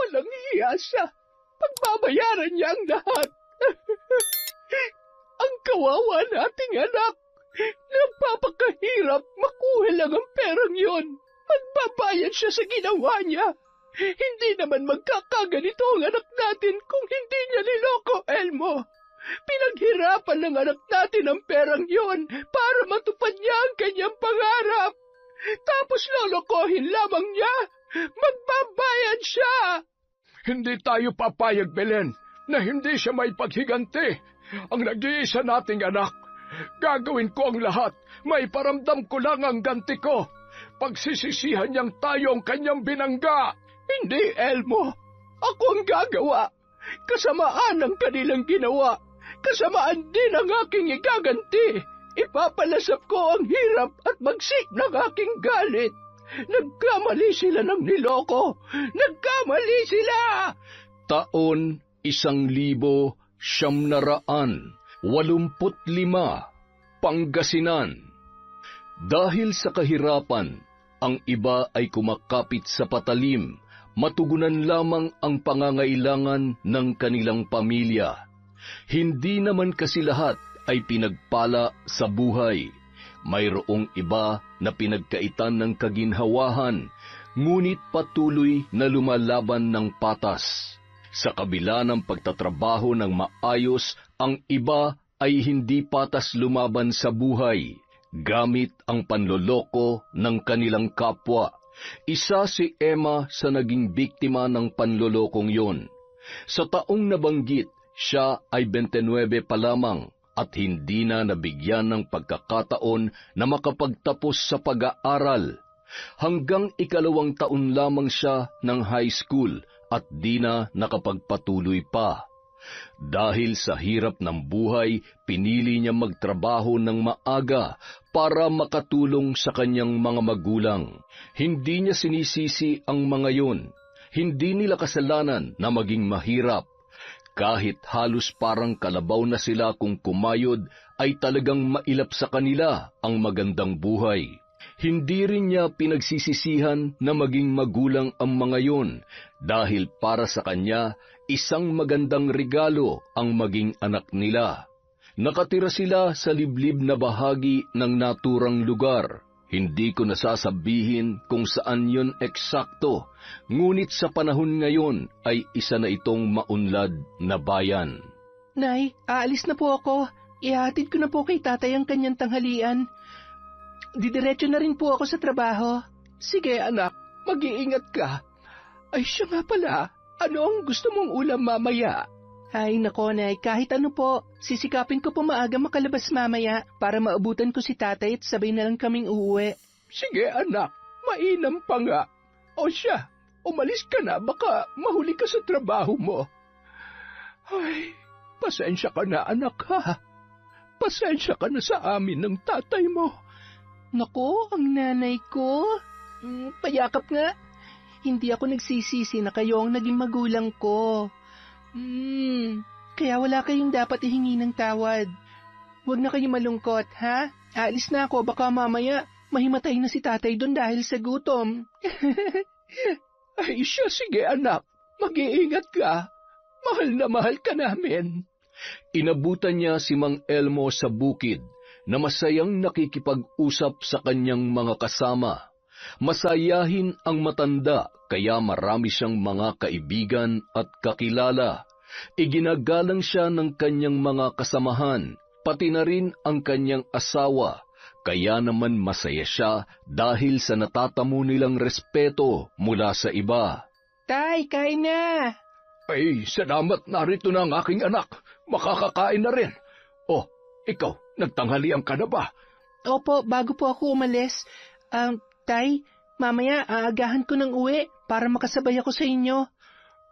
Walang hiya siya. Pagbabayaran niya ang lahat. Ang kawawa nating anak. Nagpapakahirap makuha lang ang perang yon. Magbabayad siya sa ginawa niya. Hindi naman magkakaganito ang anak natin kung hindi niya niloko, Elmo. Pinaghirapan ng anak natin ang perang yon para matupad niya ang kanyang pangarap. Tapos lolokohin lamang niya. Magbabayad siya. Hindi tayo papayag, Belen, na hindi siya may paghiganti. Ang nag-iisa nating anak. Gagawin ko ang lahat. May paramdam ko lang ang ganti ko. Pagsisisihan niyang tayo ang kanyang binangga. Hindi, Elmo. Ako ang gagawa. Kasamaan ang kanilang ginawa. Kasamaan din ang aking igaganti. Ipapalasap ko ang hirap at bagsik ng aking galit. Nagkamali sila ng niloko. Nagkamali sila! Taon 1985, Pangasinan. Dahil sa kahirapan, ang iba ay kumakapit sa patalim, matugunan lamang ang pangangailangan ng kanilang pamilya. Hindi naman kasi lahat ay pinagpala sa buhay. Mayroong iba na pinagkaitan ng kaginhawahan, ngunit patuloy na lumalaban ng patas. Sa kabila ng pagtatrabaho ng maayos, ang iba ay hindi patas lumaban sa buhay, gamit ang panloloko ng kanilang kapwa. Isa si Emma sa naging biktima ng panlolokong yon. Sa taong nabanggit, siya ay 29 pa lamang at hindi na nabigyan ng pagkakataon na makapagtapos sa pag-aaral. Hanggang 2 taon lamang siya ng high school at di na nakapagpatuloy pa. Dahil sa hirap ng buhay, pinili niya magtrabaho ng maaga para makatulong sa kanyang mga magulang. Hindi niya sinisisi ang mga yon. Hindi nila kasalanan na maging mahirap. Kahit halos parang kalabaw na sila kung kumayod, ay talagang mailap sa kanila ang magandang buhay. Hindi rin niya pinagsisisihan na maging magulang ang mga yon dahil para sa kanya, isang magandang regalo ang maging anak nila. Nakatira sila sa liblib na bahagi ng naturang lugar. Hindi ko nasasabihin kung saan yon eksakto, ngunit sa panahon ngayon ay isa na itong maunlad na bayan. Nay, aalis na po ako. Ihatid ko na po kay tatay ang kanyang tanghalian. Didiretso na rin po ako sa trabaho. Sige anak, mag-iingat ka. Ay siya nga pala, ano ang gusto mong ulam mamaya? Ay nako Nay, kahit ano po, sisikapin ko po maaga makalabas mamaya para maabutan ko si tatay at sabay na lang kaming uuwi. Sige anak, mainam pa nga. O siya, umalis ka na, baka mahuli ka sa trabaho mo. Ay, pasensya ka na anak ha. Pasensya ka na sa amin ng tatay mo. Nako, ang nanay ko. Payakap nga. Hindi ako nagsisisi na kayo ang naging magulang ko. Kaya wala kayong dapat ihingi ng tawad. Huwag na kayong malungkot, ha? Aalis na ako, baka mamaya mahimatay na si tatay doon dahil sa gutom. Ay siya, sige anak. Mag-iingat ka. Mahal na mahal ka namin. Inabutan niya si Mang Elmo sa bukid na masayang nakikipag-usap sa kanyang mga kasama. Masayahin ang matanda kaya marami siyang mga kaibigan at kakilala. Iginagalang siya ng kanyang mga kasamahan, pati na rin ang kanyang asawa. Kaya naman masaya siya dahil sa natatamo nilang respeto mula sa iba. Tay, kain na! Ay, salamat, narito na ang aking anak. Makakakain na rin. Oh, ikaw, nagtanghalian ka na ba? Opo, bago po ako umalis. Tay, mamaya aagahan ko ng uwi para makasabay ako sa inyo.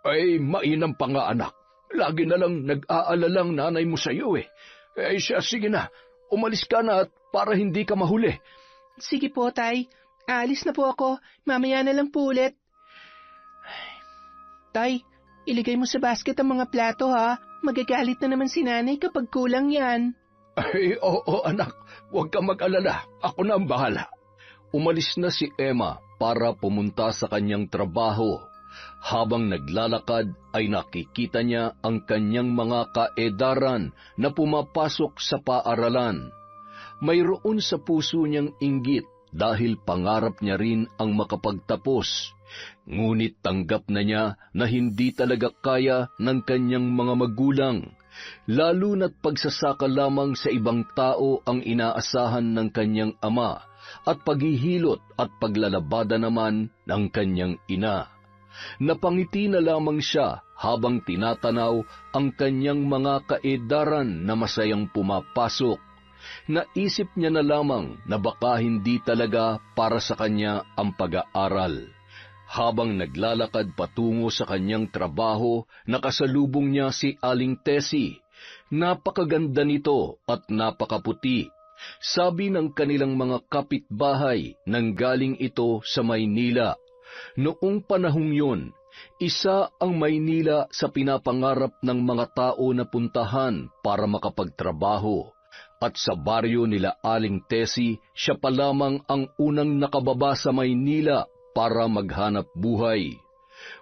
Ay, mainam pa nga anak. Lagi na lang nag-aalalang nanay mo sa iyo eh. Ay siya, sige na. Umalis ka na at para hindi ka mahuli. Sige po, Tay. Aalis na po ako. Mamaya na lang po ulit. Tay, iligay mo sa basket ang mga plato ha. Magagalit na naman si nanay kapag kulang yan. Ay, oo anak. Huwag kang mag-alala. Ako na ang bahala. Umalis na si Emma para pumunta sa kanyang trabaho. Habang naglalakad ay nakikita niya ang kanyang mga kaedaran na pumapasok sa paaralan. Mayroon sa puso niyang inggit dahil pangarap niya rin ang makapagtapos. Ngunit tanggap na niya na hindi talaga kaya ng kanyang mga magulang, lalo na't pagsasaka lamang sa ibang tao ang inaasahan ng kanyang ama at paghihilot at paglalabada naman ng kanyang ina. Napangiti na lamang siya habang tinatanaw ang kanyang mga kaedaran na masayang pumapasok. Naisip niya na lamang na baka hindi talaga para sa kanya ang pag-aaral. Habang naglalakad patungo sa kanyang trabaho, nakasalubong niya si Aling Tessie. Napakaganda nito at napakaputi. Sabi ng kanilang mga kapitbahay, nanggaling ito sa Maynila. Noong panahong yun, isa ang Maynila sa pinapangarap ng mga tao na puntahan para makapagtrabaho. At sa baryo nila Aling Tessie, siya pa lamang ang unang nakababa sa Maynila para maghanap buhay.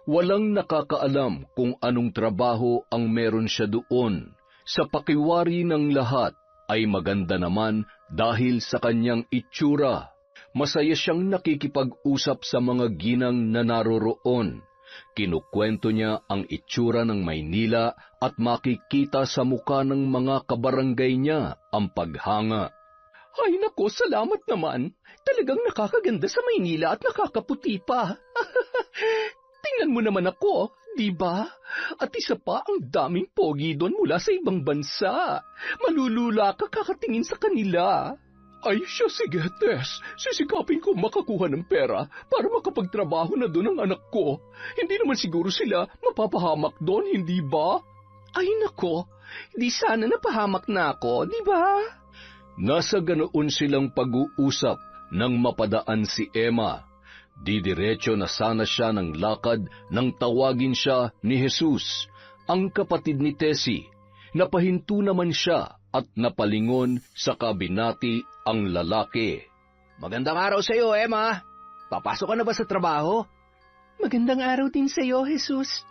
Walang nakakaalam kung anong trabaho ang meron siya doon. Sa pakiwari ng lahat ay maganda naman dahil sa kanyang itsura. Masaya siyang nakikipag-usap sa mga ginang na naroroon. Kinukwento niya ang itsura ng Maynila at makikita sa muka ng mga kabarangay niya ang paghanga. Ay nako, salamat naman. Talagang nakakaganda sa Maynila at nakakaputi pa. Tingnan mo naman ako, di ba? At isa pa, ang daming pogi doon mula sa ibang bansa. Malulula ka kakatingin sa kanila. Ay siya, sige, Tess. Sisikapin ko makakuha ng pera para makapagtrabaho na doon ang anak ko. Hindi naman siguro sila mapapahamak doon, hindi ba? Ay nako, di sana napahamak na ako, di ba? Nasa ganoon silang pag-uusap nang mapadaan si Emma. Didiretso na sana siya ng lakad nang tawagin siya ni Jesus, ang kapatid ni Tessie. Napahinto naman siya at napalingon sa kabinati ang lalaki. Magandang araw sa iyo, Emma. Papasok ka na ba sa trabaho? Magandang araw din sa iyo, Jesus.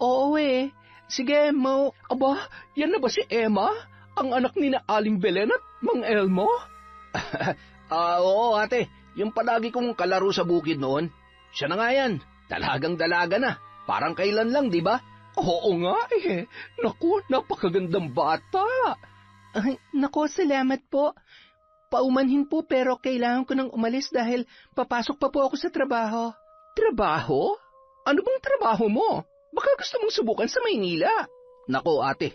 Oo eh. Sige, Mo. Aba, yan na ba si Emma? Ang anak ni na Aling Belen at Mang Elmo? Oo, ate. Yung palagi kong kalaro sa bukid noon. Siya na nga yan. Dalagang-dalaga na. Parang kailan lang, di ba? Oo nga eh. Naku, napakagandang bata. Ay, naku, salamat po. Paumanhin po pero kailangan ko nang umalis dahil papasok pa po ako sa trabaho. Trabaho? Ano bang trabaho mo? Baka gusto mong subukan sa Maynila. Naku, ate.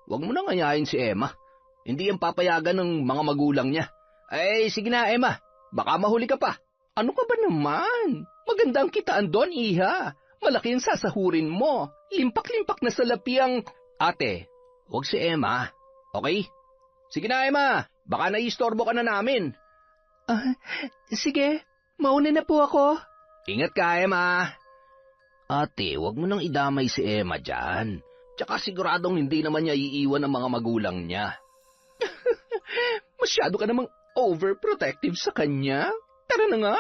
Huwag mo nang anyayin si Emma. Hindi yan papayagan ng mga magulang niya. Ay, sige na, Emma. Baka mahuli ka pa. Ano ka ba naman? Magandang kitaan doon, iha. Malaki ang sasahurin mo. Limpak-limpak na salapi ang... Ate, huwag si Emma. Okay? Sige na, Emma. Baka naiistorbo ka na namin. Sige. Mauna na po ako. Ingat ka, Emma. Ate, huwag mo nang idamay si Emma dyan. Tsaka siguradong hindi naman niya iiwan ang mga magulang niya. Masyado ka namang overprotective sa kanya. Tara na nga.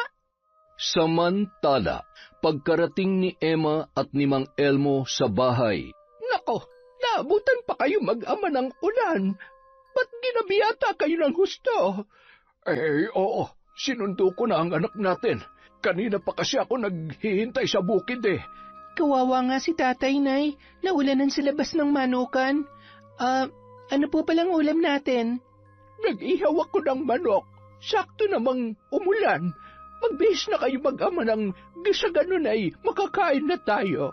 Samantala, pagkarating ni Emma at ni Mang Elmo sa bahay. Nako, naabutan pa kayo mag-ama ng ulan. Ba't ginabiyata kayo ng husto? Oo. Sinundo ko na ang anak natin. Kanina pa kasi ako naghihintay sa bukid eh. Kawawa nga si tatay, Nay. Naulanan sa labas ng manukan. Ano po palang ulam natin? Nag-ihaw ako ng manok. Sakto namang umulan. Magbihis na kayo mag-ama ng sa ganun ay makakain na tayo.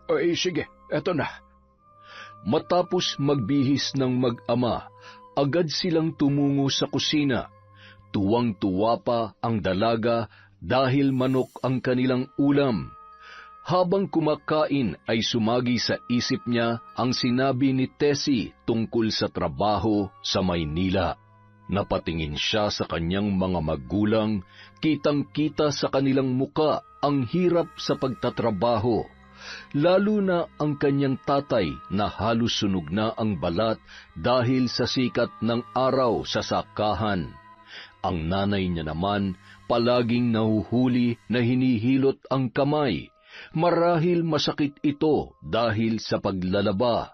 Ay, sige, eto na. Matapos magbihis ng mag-ama, agad silang tumungo sa kusina. Tuwang-tuwa pa ang dalaga dahil manok ang kanilang ulam. Habang kumakain ay sumagi sa isip niya ang sinabi ni Tessie tungkol sa trabaho sa Maynila. Napatingin siya sa kanyang mga magulang, kitang-kita sa kanilang muka ang hirap sa pagtatrabaho. Lalo na ang kanyang tatay na halos sunog na ang balat dahil sa sikat ng araw sa sakahan. Ang nanay niya naman palaging nahuhuli na hinihilot ang kamay Marahil masakit ito dahil sa paglalaba.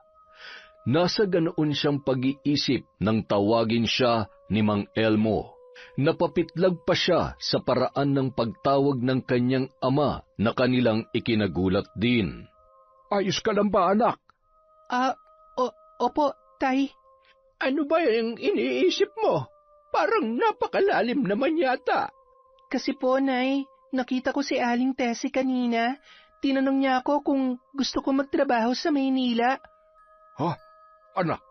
Nasa ganoon siyang pag-iisip nang tawagin siya ni Mang Elmo. Napapitlag pa siya sa paraan ng pagtawag ng kanyang ama na kanilang ikinagulat din. Ayos ka lang ba, anak? Opo, Tay. Ano ba yung iniisip mo? Parang napakalalim naman yata. Kasi po, Nay, nakita ko si Aling Tessie kanina. Tinanong niya ako kung gusto ko magtrabaho sa Maynila. Ha? Anak,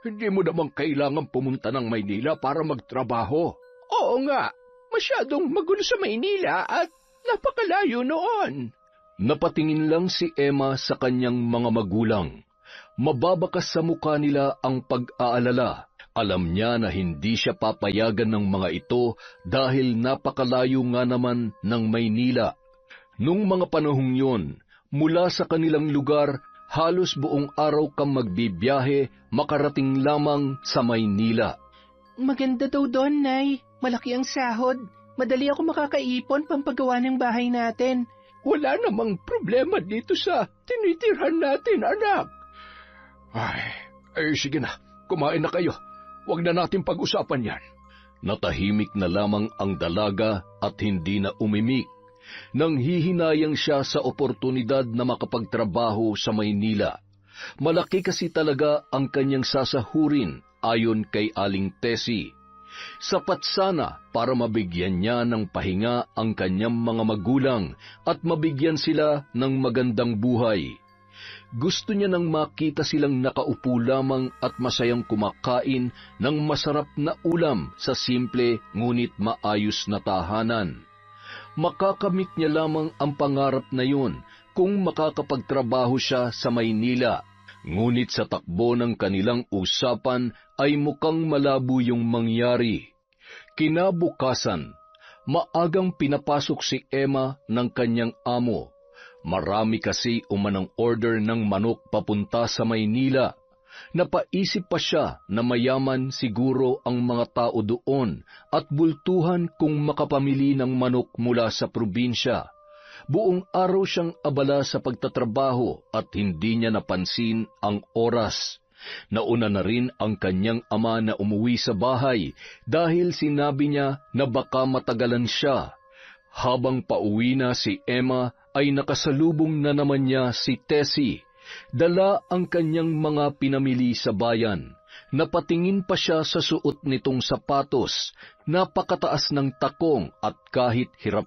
hindi mo naman kailangan pumunta ng Maynila para magtrabaho. Oo nga, masyadong magulo sa Maynila at napakalayo noon. Napatingin lang si Emma sa kanyang mga magulang. Mababakas sa mukha nila ang pag-aalala. Alam niya na hindi siya papayagan ng mga ito dahil napakalayo nga naman ng Maynila. Nung mga panahong yun, mula sa kanilang lugar, halos buong araw kang magbibiyahe, makarating lamang sa Maynila. Maganda daw doon, Nay. Malaki ang sahod. Madali ako makakaipon pampagawa ng bahay natin. Wala namang problema dito sa tinitirhan natin, anak. Ay, sige na. Kumain na kayo. Huwag na natin pag-usapan yan. Natahimik na lamang ang dalaga at hindi na umimik. Nanghihinayang siya sa oportunidad na makapagtrabaho sa Maynila. Malaki kasi talaga ang kanyang sasahurin ayon kay Aling Tessie. Sapat sana para mabigyan niya ng pahinga ang kanyang mga magulang at mabigyan sila ng magandang buhay. Gusto niya nang makita silang nakaupo lamang at masayang kumakain ng masarap na ulam sa simple ngunit maayos na tahanan. Makakamit niya lamang ang pangarap na yun kung makakapagtrabaho siya sa Maynila. Ngunit sa takbo ng kanilang usapan ay mukhang malabo yung mangyari. Kinabukasan, maagang pinapasok si Emma ng kanyang amo. Marami kasi umanang order ng manok papunta sa Maynila. Napaisip pa siya na mayaman siguro ang mga tao doon at bultuhan kung makapamili ng manok mula sa probinsya. Buong araw siyang abala sa pagtatrabaho at hindi niya napansin ang oras. Nauna na rin ang kanyang ama na umuwi sa bahay dahil sinabi niya na baka matagalan siya. Habang pauwi na si Emma ay nakasalubong na naman niya si Tessie. Dala ang kanyang mga pinamili sa bayan. Napatingin pa siya sa suot nitong sapatos. Napakataas ng takong at kahit hirap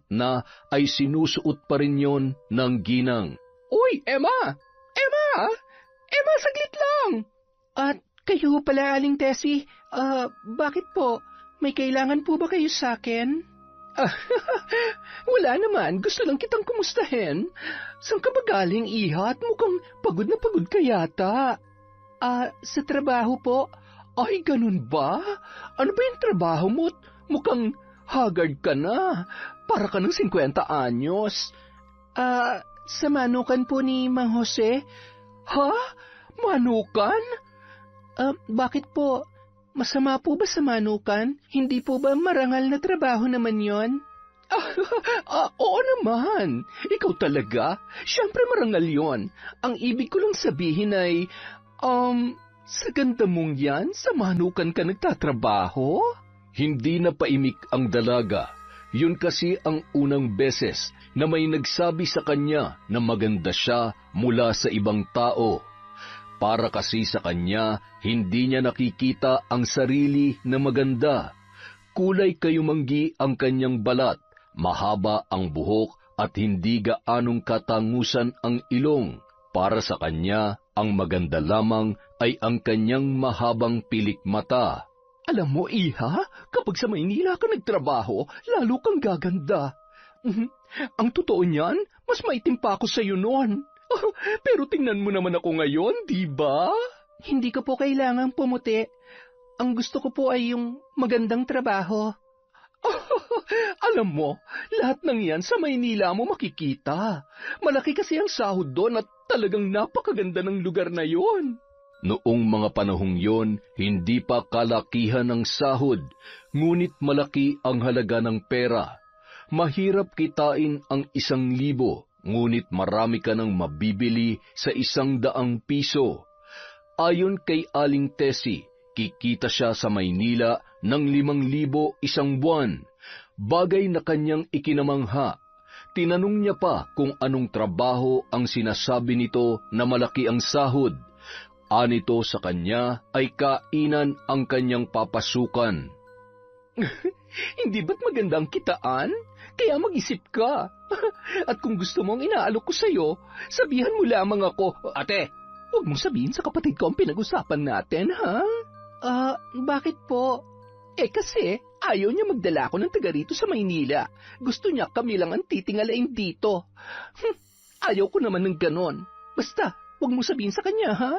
na ay sinusuot pa rin yon ng ginang. Uy, Emma! Emma! Emma, saglit lang! At kayo pala, Aling Tessie. Bakit po? May kailangan po ba kayo sa akin? Wala naman. Gusto lang kitang kumustahin. Saan ka ba galing, iha? At mukhang pagod na pagod ka yata. Sa trabaho po. Ay, ganun ba? Ano ba yung trabaho mo? Mukhang haggard ka na. Para ka ng 50 anyos. Sa manukan po ni Mang Jose. Ha? Manukan? Bakit po? Masama po ba sa manukan? Hindi po ba marangal na trabaho naman yon? Oo naman. Ikaw talaga. Siyempre marangal yon. Ang ibig ko lang sabihin ay, sa ganda mong yan, sa manukan ka nagtatrabaho? Hindi na paimik ang dalaga. Yun kasi ang unang beses na may nagsabi sa kanya na maganda siya mula sa ibang tao. Para kasi sa kanya, hindi niya nakikita ang sarili na maganda. Kulay kayumanggi ang kanyang balat, mahaba ang buhok at hindi gaanong katangusan ang ilong. Para sa kanya, ang maganda lamang ay ang kanyang mahabang pilik mata. Alam mo, iha, kapag sa Maynila ka nagtrabaho, lalo kang gaganda. Ang totoo niyan, mas maitim pa ako sa iyo noon. Pero tingnan mo naman ako ngayon, di ba? Hindi ko po kailangang pumuti. Ang gusto ko po ay yung magandang trabaho. Alam mo, lahat ng yan sa Maynila mo makikita. Malaki kasi ang sahod doon at talagang napakaganda ng lugar na yon. Noong mga panahong yon, hindi pa kalakihan ang sahod, ngunit malaki ang halaga ng pera. Mahirap kitain ang 1,000, ngunit marami ka nang mabibili sa 100 piso. Ayon kay Aling Tessie, kikita siya sa Maynila ng 5,000 isang buwan, bagay na kanyang ikinamangha. Tinanong niya pa kung anong trabaho ang sinasabi nito na malaki ang sahod. Anito sa kanya ay kainan ang kanyang papasukan. Hindi ba't magandang kitaan? Kaya mag-isip ka. At kung gusto mong inaalok ko sa'yo, sabihan mo lamang ako. Ate! Huwag mong sabihin sa kapatid ko ang pinag-usapan natin, ha? Bakit po? Kasi ayaw niya magdala ako ng taga rito sa Maynila. Gusto niya kami lang ang titingalain dito. Ayaw ko naman ng ganon. Basta, huwag mong sabihin sa kanya, ha?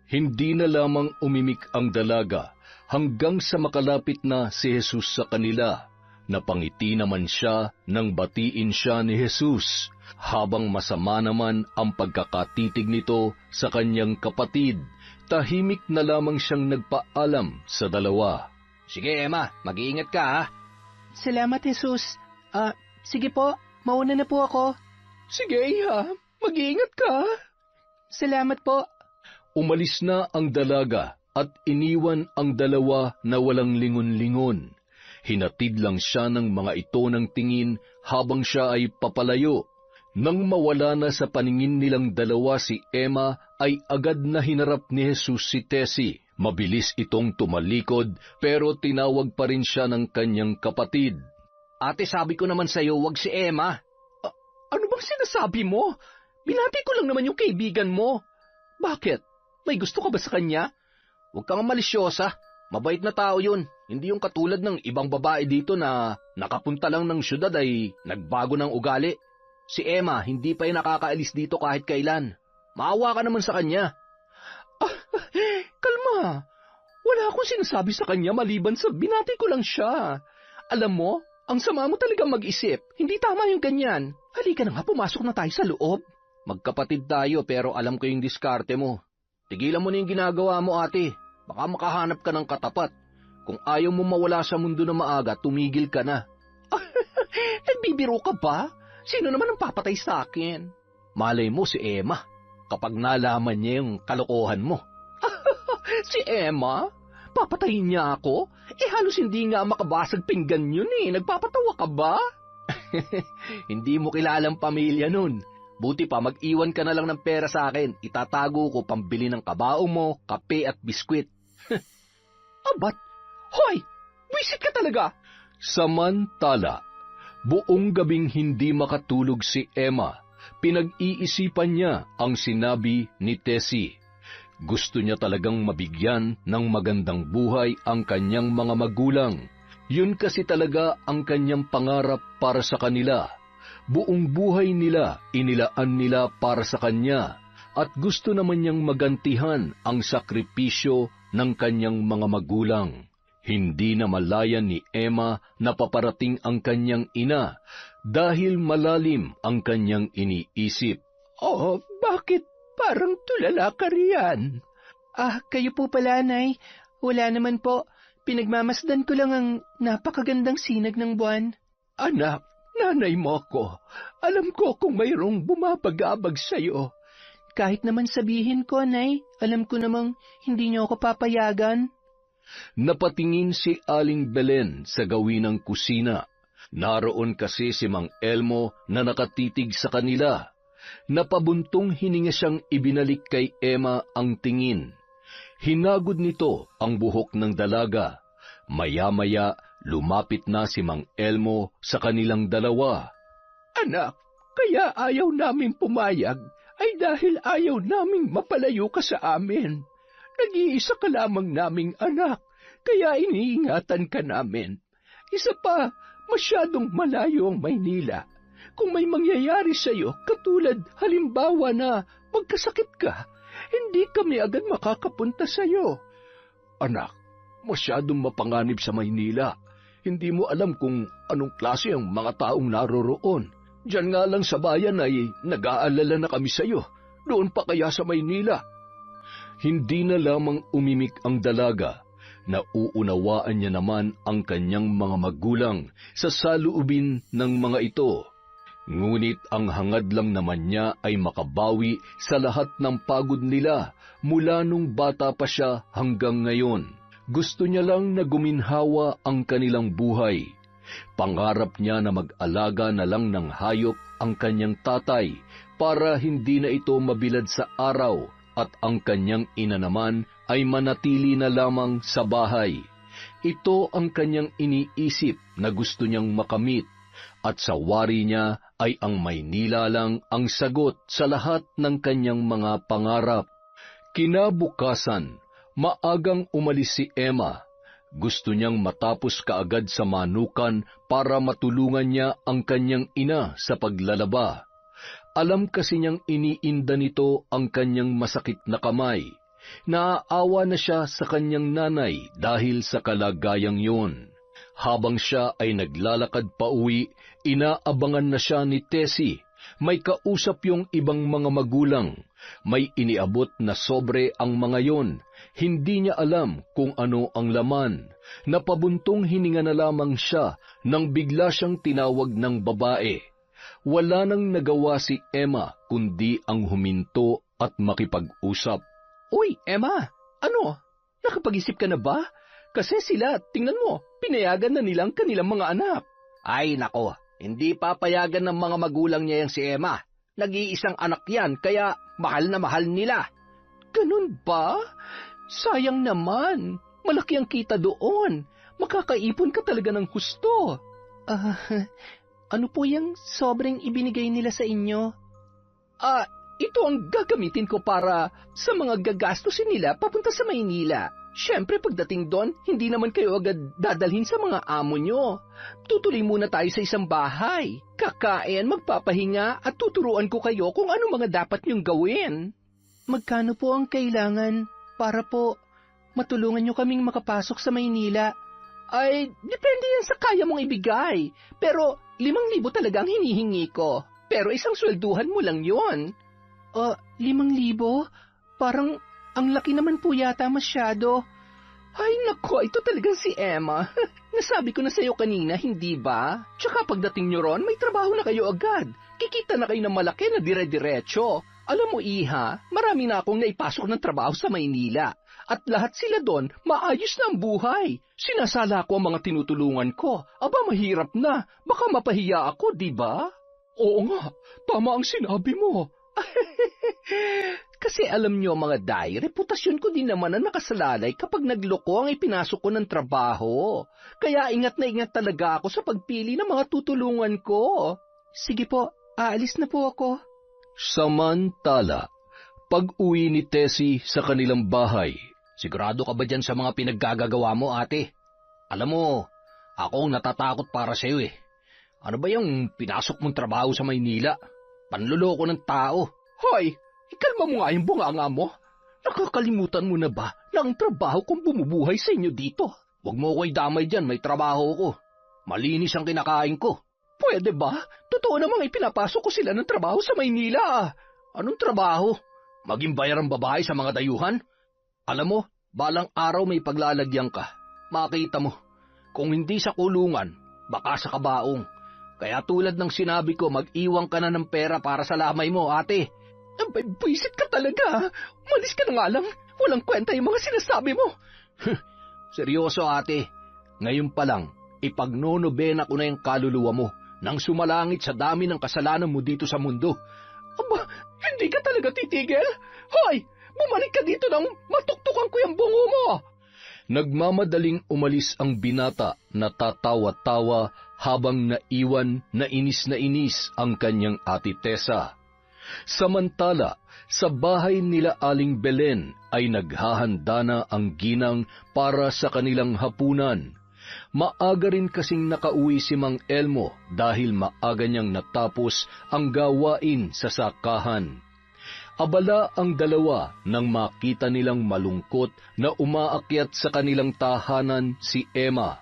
Hindi na lamang umimik ang dalaga hanggang sa makalapit na si Jesus sa kanila. Napangiti naman siya nang batiin siya ni Jesus, habang masama naman ang pagkakatitig nito sa kanyang kapatid. Tahimik na lamang siyang nagpaalam sa dalawa. Sige, Emma, mag-iingat ka, ha? Salamat, Jesus. Sige po, mauna na po ako. Sige, Iha, mag-iingat ka. Salamat po. Umalis na ang dalaga at iniwan ang dalawa na walang lingon-lingon. Hinatid lang siya ng mga ito ng tingin habang siya ay papalayo. Nang mawala na sa paningin nilang dalawa si Emma, ay agad na hinarap ni Jesus si Tessie. Mabilis itong tumalikod pero tinawag pa rin siya ng kanyang kapatid. Ate, sabi ko naman sa'yo, wag si Emma. Ano bang sinasabi mo? Binati ko lang naman yung kaibigan mo. Bakit? May gusto ka ba sa kanya? Huwag kang malisyosa. Mabait na tao yun. Hindi yung katulad ng ibang babae dito na nakapunta lang ng syudad ay nagbago ng ugali. Si Emma, hindi pa yung nakakaalis dito kahit kailan. Maawa ka naman sa kanya. Kalma. Wala akong sinasabi sa kanya maliban sa binati ko lang siya. Alam mo, ang sama mo talagang mag-isip. Hindi tama yung ganyan. Halika na nga, pumasok na tayo sa loob. Magkapatid tayo pero alam ko yung diskarte mo. Tigilan mo na yung ginagawa mo, ate. Baka makahanap ka ng katapat. Kung ayaw mo mawala sa mundo na maaga, tumigil ka na. Nagbibiro ka ba? Sino naman ang papatay sa akin? Malay mo si Emma, kapag nalaman niya yung kalokohan mo. Si Emma? Papatayin niya ako? Halos hindi nga makabasag pinggan yun eh. Nagpapatawa ka ba? Hindi mo kilalang pamilya nun. Buti pa, mag-iwan ka na lang ng pera sa akin. Itatago ko pambili ng kabao mo, kape at biskwit. Abat? Hoy! Wisit ka talaga! Samantala, buong gabing hindi makatulog si Emma. Pinag-iisipan niya ang sinabi ni Tessie. Gusto niya talagang mabigyan ng magandang buhay ang kanyang mga magulang. Yun kasi talaga ang kanyang pangarap para sa kanila. Buong buhay nila inilaan nila para sa kanya at gusto naman niyang magantihan ang sakripisyo ng kanyang mga magulang. Hindi na malayan ni Emma na paparating ang kanyang ina dahil malalim ang kanyang iniisip. Oh, bakit parang tulala ka riyan? Kayo po pala, Nay. Wala naman po. Pinagmamasdan ko lang ang napakagandang sinag ng buwan. Anak, nanay mo ko. Alam ko kung mayroong bumabagabag sa'yo. Kahit naman sabihin ko, Nay, alam ko namang hindi niyo ako papayagan. Napatingin si Aling Belen sa gawin ng kusina. Naroon kasi si Mang Elmo na nakatitig sa kanila. Napabuntong hininga siyang ibinalik kay Emma ang tingin. Hinagod nito ang buhok ng dalaga. Maya-maya, lumapit na si Mang Elmo sa kanilang dalawa. Anak, kaya ayaw namin pumayag ay dahil ayaw naming mapalayo ka sa amin. Nag-iisa ka lamang naming anak, kaya iniingatan ka namin. Isa pa, masyadong malayo ang Maynila. Kung may mangyayari sa'yo, katulad halimbawa na magkasakit ka, hindi kami agad makakapunta sa'yo. Anak, masyadong mapanganib sa Maynila. Hindi mo alam kung anong klase ang mga taong naroroon. Diyan nga lang sa bayan ay nag-aalala na kami sa'yo. Doon pa kaya sa Maynila? Hindi na lamang umimik ang dalaga. Nauunawaan niya naman ang kanyang mga magulang sa saloobin ng mga ito. Ngunit ang hangad lang naman niya ay makabawi sa lahat ng pagod nila mula nung bata pa siya hanggang ngayon. Gusto niya lang na guminhawa ang kanilang buhay. Pangarap niya na mag-alaga na lang ng hayop ang kanyang tatay para hindi na ito mabilad sa araw at ang kanyang ina naman ay manatili na lamang sa bahay. Ito ang kanyang iniisip na gusto niyang makamit. At sa wari niya ay ang Maynila lang ang sagot sa lahat ng kanyang mga pangarap. Kinabukasan, maagang umalis si Emma. Gusto niyang matapos kaagad sa manukan para matulungan niya ang kanyang ina sa paglalaba. Alam kasi niyang iniinda nito ang kanyang masakit na kamay. Naaawa na siya sa kanyang nanay dahil sa kalagayang yun. Habang siya ay naglalakad pa uwi, inaabangan na siya ni Tessie. May kausap yung ibang mga magulang. May iniabot na sobre ang mga yon. Hindi niya alam kung ano ang laman. Napabuntong hininga na lamang siya nang bigla siyang tinawag ng babae. Wala nang nagawa si Emma kundi ang huminto at makipag-usap. Uy, Emma! Ano? Nakapag-isip ka na ba? Kasi sila, tingnan mo, pinayagan na nilang kanilang mga anak. Ay nako, hindi papayagan ng mga magulang niya yang si Emma. Nag-iisang anak yan, kaya mahal na mahal nila. Ganun ba? Sayang naman. Malaki ang kita doon. Makakaipon ka talaga ng husto. Ano po yung sobrang ibinigay nila sa inyo? Ito ang gagamitin ko para sa mga gagastusin nila papunta sa Maynila. Siyempre, pagdating doon, hindi naman kayo agad dadalhin sa mga amo nyo. Tutuloy muna tayo sa isang bahay. Kakain, magpapahinga, at tuturuan ko kayo kung ano mga dapat nyong gawin. Magkano po ang kailangan para po matulungan nyo kaming makapasok sa Maynila? Ay, depende yan sa kaya mong ibigay. Pero 5,000 talaga ang hinihingi ko. Pero isang swelduhan mo lang yon. 5,000? Parang ang laki naman po yata masyado. Ay nako, ito talagang si Emma. Nasabi ko na sa'yo kanina, hindi ba? Tsaka pagdating nyo ron, may trabaho na kayo agad. Kikita na kayo ng malaki na dire-diretso. Alam mo, Iha, marami na akong naipasok ng trabaho sa Maynila. At lahat sila doon, maayos na ang buhay. Sinasala ko ang mga tinutulungan ko. Aba, mahirap na. Baka mapahiya ako, di ba? Oo nga, tama ang sinabi mo. Kasi alam nyo mga day, reputasyon ko din naman na nakasalalay kapag nagloko ang ipinasok ko ng trabaho. Kaya ingat na ingat talaga ako sa pagpili ng mga tutulungan ko. Sige po, aalis na po ako. Samantala, pag-uwi ni Tessie sa kanilang bahay. Sigurado ka ba dyan sa mga pinaggagawa mo, ate? Alam mo, ako ang natatakot para sa'yo eh. Ano ba yung pinasok mong trabaho sa Maynila? Panluloko ng tao. Hoy, ikalma mo nga yung bunganga mo. Nakakalimutan mo na ba na ang trabaho kong bumubuhay sa inyo dito? Huwag mo ko'y damay dyan, may trabaho ko. Malinis ang kinakain ko. Pwede ba? Totoo namang ipinapasok ko sila ng trabaho sa Maynila. Anong trabaho? Maging bayarang babae sa mga dayuhan? Alam mo, balang araw may paglalagyan ka. Makita mo, kung hindi sa kulungan, baka sa kabaong. Kaya tulad ng sinabi ko, mag-iwang ka na ng pera para sa lamay mo, ate. Buisit ka talaga. Malis ka na nga lang. Walang kwenta yung mga sinasabi mo. Seryoso, ate. Ngayon pa lang, ipagnonobena ko na yung kaluluwa mo nang sumalangit sa dami ng kasalanan mo dito sa mundo. Aba, hindi ka talaga titigil? Hoy, bumalik ka dito nang matuktukan ko yung bungo mo. Nagmamadaling umalis ang binata na tatawa-tawa habang naiwan na inis ang kanyang ate Tessa. Samantala, sa bahay nila Aling Belen ay naghahanda na ang ginang para sa kanilang hapunan. Maaga rin kasing nakauwi si Mang Elmo dahil maaga niyang natapos ang gawain sa sakahan. Abala ang dalawa nang makita nilang malungkot na umaakyat sa kanilang tahanan si Emma.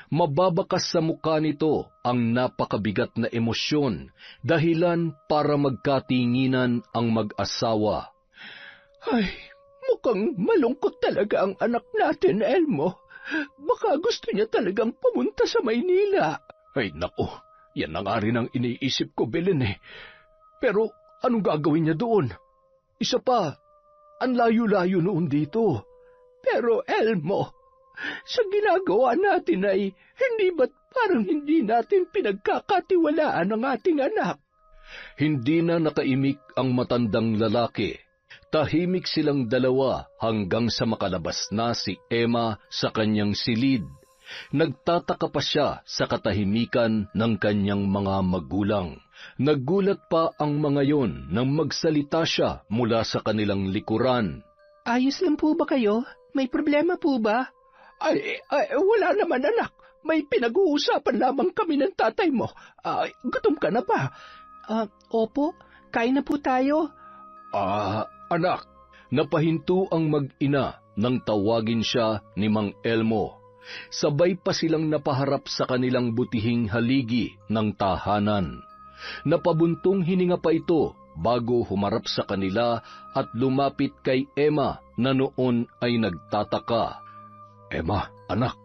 Mababakas sa mukha nito ang napakabigat na emosyon, dahilan para magkatinginan ang mag-asawa. Ay, mukhang malungkot talaga ang anak natin, Elmo. Baka gusto niya talagang pumunta sa Maynila. Ay nako, Yan na nga rin ang iniisip ko, Belen eh. Pero anong gagawin niya doon? Isa pa, ang layo-layo noon dito. Pero Elmo, sa ginagawa natin ay hindi ba't parang hindi natin pinagkakatiwalaan ang ating anak? Hindi na nakaimik ang matandang lalaki. Tahimik silang dalawa hanggang sa makalabas na si Emma sa kanyang silid. Nagtataka pa siya sa katahimikan ng kanyang mga magulang. Naggulat pa ang mga yon nang magsalita siya mula sa kanilang likuran. Ayos lang po ba kayo? May problema po ba? Ay, wala naman anak. May pinag-uusapan lamang kami ng tatay mo. Gutom ka na ba? Opo, kain na po tayo. Anak. Napahinto ang mag-ina nang tawagin siya ni Mang Elmo. Sabay pa silang napaharap sa kanilang butihing haligi ng tahanan. Napabuntong hininga pa ito bago humarap sa kanila at lumapit kay Emma na noon ay nagtataka. Emma, anak,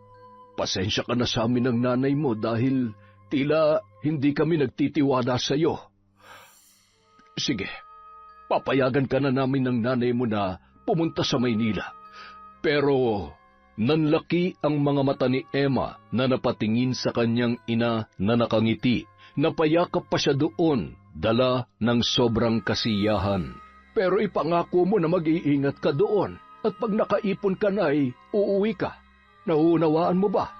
pasensya ka na sa amin ng nanay mo dahil tila hindi kami nagtitiwala sa iyo. Sige, papayagan ka na namin ng nanay mo na pumunta sa Maynila. Pero nanlaki ang mga mata ni Emma na napatingin sa kanyang ina na nakangiti. Napayakap pa siya doon, dala ng sobrang kasiyahan. Pero ipangako mo na mag-iingat ka doon at pag nakaipon ka na ay uuwi ka. Nauunawaan mo ba?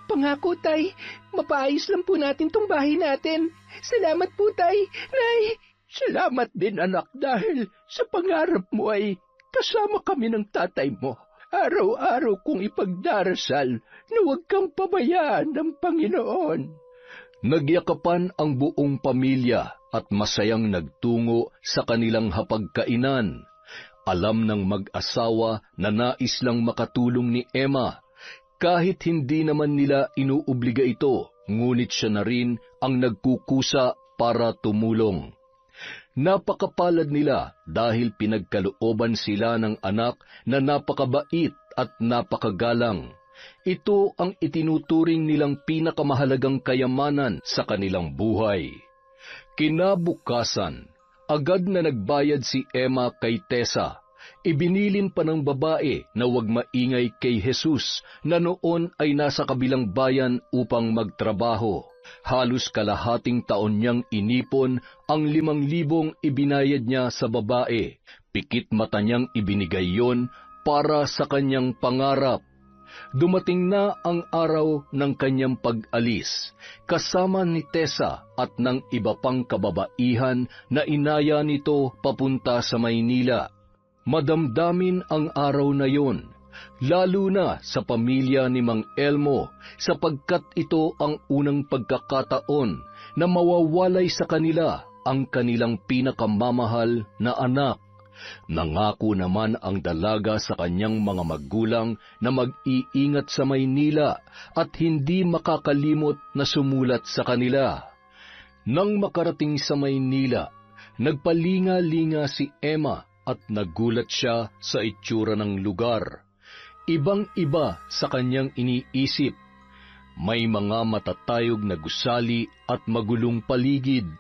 Pangako, Tay. Mapaayos lang po natin tong bahay natin. Salamat po, Tay. Nay. Salamat din, anak, dahil sa pangarap mo ay kasama kami ng tatay mo. Araw-araw kong ipagdarasal na huwag kang pabayaan ng Panginoon. Nagyakapan ang buong pamilya at masayang nagtungo sa kanilang hapagkainan. Alam ng mag-asawa na nais lang makatulong ni Emma. Kahit hindi naman nila inuobliga ito, ngunit siya na rin ang nagkukusa para tumulong. Napakapalad nila dahil pinagkalooban sila ng anak na napakabait at napakagalang. Ito ang itinuturing nilang pinakamahalagang kayamanan sa kanilang buhay. Kinabukasan, agad na nagbayad si Emma kay Tessa. Ibinilin pa ng babae na huwag maingay kay Jesus na noon ay nasa kabilang bayan upang magtrabaho. Halos kalahating taon niyang inipon ang 5,000 ibinayad niya sa babae. Pikit mata niyang ibinigay yon para sa kanyang pangarap. Dumating na ang araw ng kanyang pag-alis, kasama ni Tessa at ng iba pang kababaihan na inaya nito papunta sa Maynila. Madamdamin ang araw na yon, lalo na sa pamilya ni Mang Elmo sapagkat ito ang unang pagkakataon na mawawalay sa kanila ang kanilang pinakamamahal na anak. Nangako naman ang dalaga sa kanyang mga magulang na mag-iingat sa Maynila at hindi makakalimot na sumulat sa kanila. Nang makarating sa Maynila, nagpalinga-linga si Emma at nagulat siya sa itsura ng lugar. Ibang-iba sa kanyang iniisip. May mga matatayog na gusali at magulong paligid.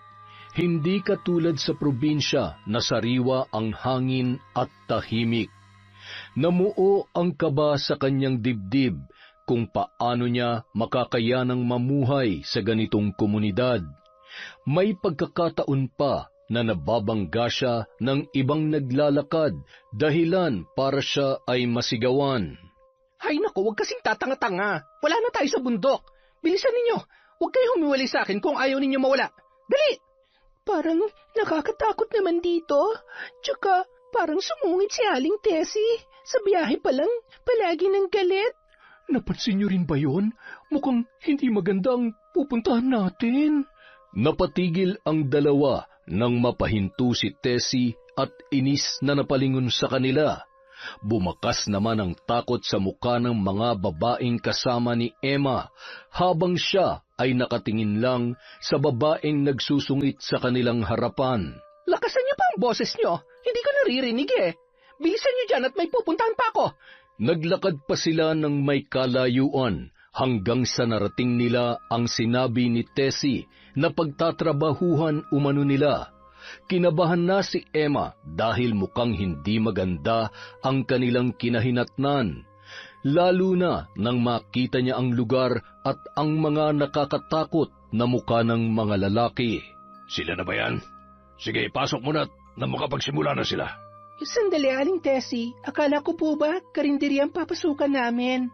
Hindi katulad sa probinsya na sariwa ang hangin at tahimik. Namuo ang kaba sa kanyang dibdib kung paano niya makakayanang mamuhay sa ganitong komunidad. May pagkakataon pa na nababangga siya ng ibang naglalakad dahilan para siya ay masigawan. Hay naku, huwag kasing tatanga-tanga. Wala na tayo sa bundok. Bilisan ninyo. Huwag kayo humiwalay sa akin kung ayaw ninyo mawala. Dali! Parang nakakatakot naman dito. Tsaka parang sumungit si Aling Tessie. Sa biyahe pa lang, palagi ng galit. Napansin niyo rin ba yun? Mukhang hindi magandang pupuntahan natin. Napatigil ang dalawa nang mapahinto si Tessie at inis na napalingon sa kanila. Bumakas naman ang takot sa mukha ng mga babaeng kasama ni Emma habang siya ay nakatingin lang sa babaeng nagsusungit sa kanilang harapan. Lakasan niyo pa ang boses niyo. Hindi ko naririnig eh. Bilisan niyo dyan at may pupuntahan pa ako. Naglakad pa sila ng may kalayuan hanggang sa narating nila ang sinabi ni Tessie na pagtatrabahuhan umano nila. Kinabahan na si Emma dahil mukhang hindi maganda ang kanilang kinahinatnan, lalo na nang makita niya ang lugar at ang mga nakakatakot na mukha ng mga lalaki. Sila na ba yan? Sige, pasok mo na makapagsimula na sila. Sandali, Aling Tessie. Akala ko po ba karinderya ang papasukan namin?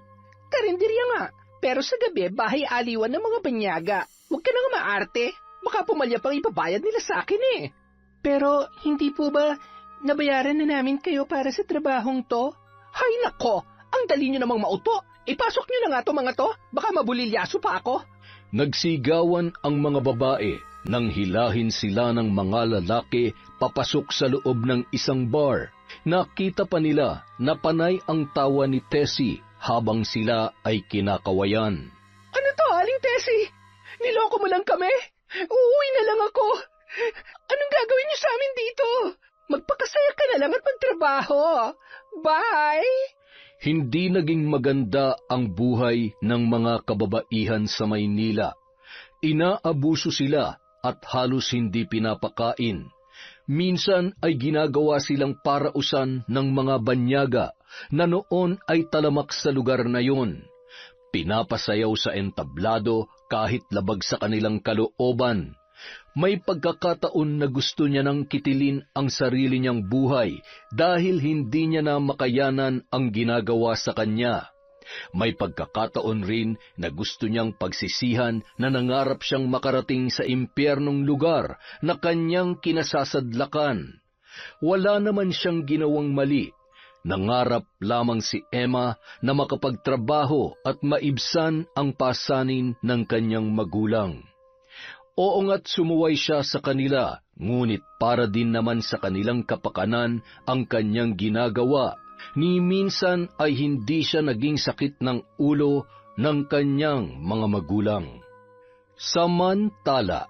Karinderya nga, pero sa gabi bahay aliwan ng mga banyaga. Huwag ka nang maarte. Baka pumalya pang ibabayad nila sa akin eh. Pero hindi po ba nabayaran na namin kayo para sa trabahong to? Hay nako, ang dali nyo namang mauto. Ipasok nyo na nga to mga to, baka mabulilyaso pa ako. Nagsigawan ang mga babae nang hilahin sila ng mga lalaki papasok sa loob ng isang bar. Nakita pa nila na panay ang tawa ni Tessie habang sila ay kinakawayan. Ano to, Aling Tessie? Niloko mo lang kami? Uuwi na lang ako. Anong gagawin niyo sa amin dito? Magpakasaya ka na lang at magtrabaho. Bye! Hindi naging maganda ang buhay ng mga kababaihan sa Maynila. Inaabuso sila at halos hindi pinapakain. Minsan ay ginagawa silang parausan ng mga banyaga na noon ay talamak sa lugar na yon. Pinapasayaw sa entablado kahit labag sa kanilang kalooban. May pagkakataon na gusto niya nang kitilin ang sarili niyang buhay dahil hindi niya na makayanan ang ginagawa sa kanya. May pagkakataon rin na gusto niyang pagsisihan na nangarap siyang makarating sa impyernong lugar na kanyang kinasasadlakan. Wala naman siyang ginawang mali. Nangarap lamang si Emma na makapagtrabaho at maibsan ang pasanin ng kanyang magulang. Oo nga't sumuway siya sa kanila, ngunit para din naman sa kanilang kapakanan ang kanyang ginagawa. Ni minsan ay hindi siya naging sakit ng ulo ng kanyang mga magulang. Samantala,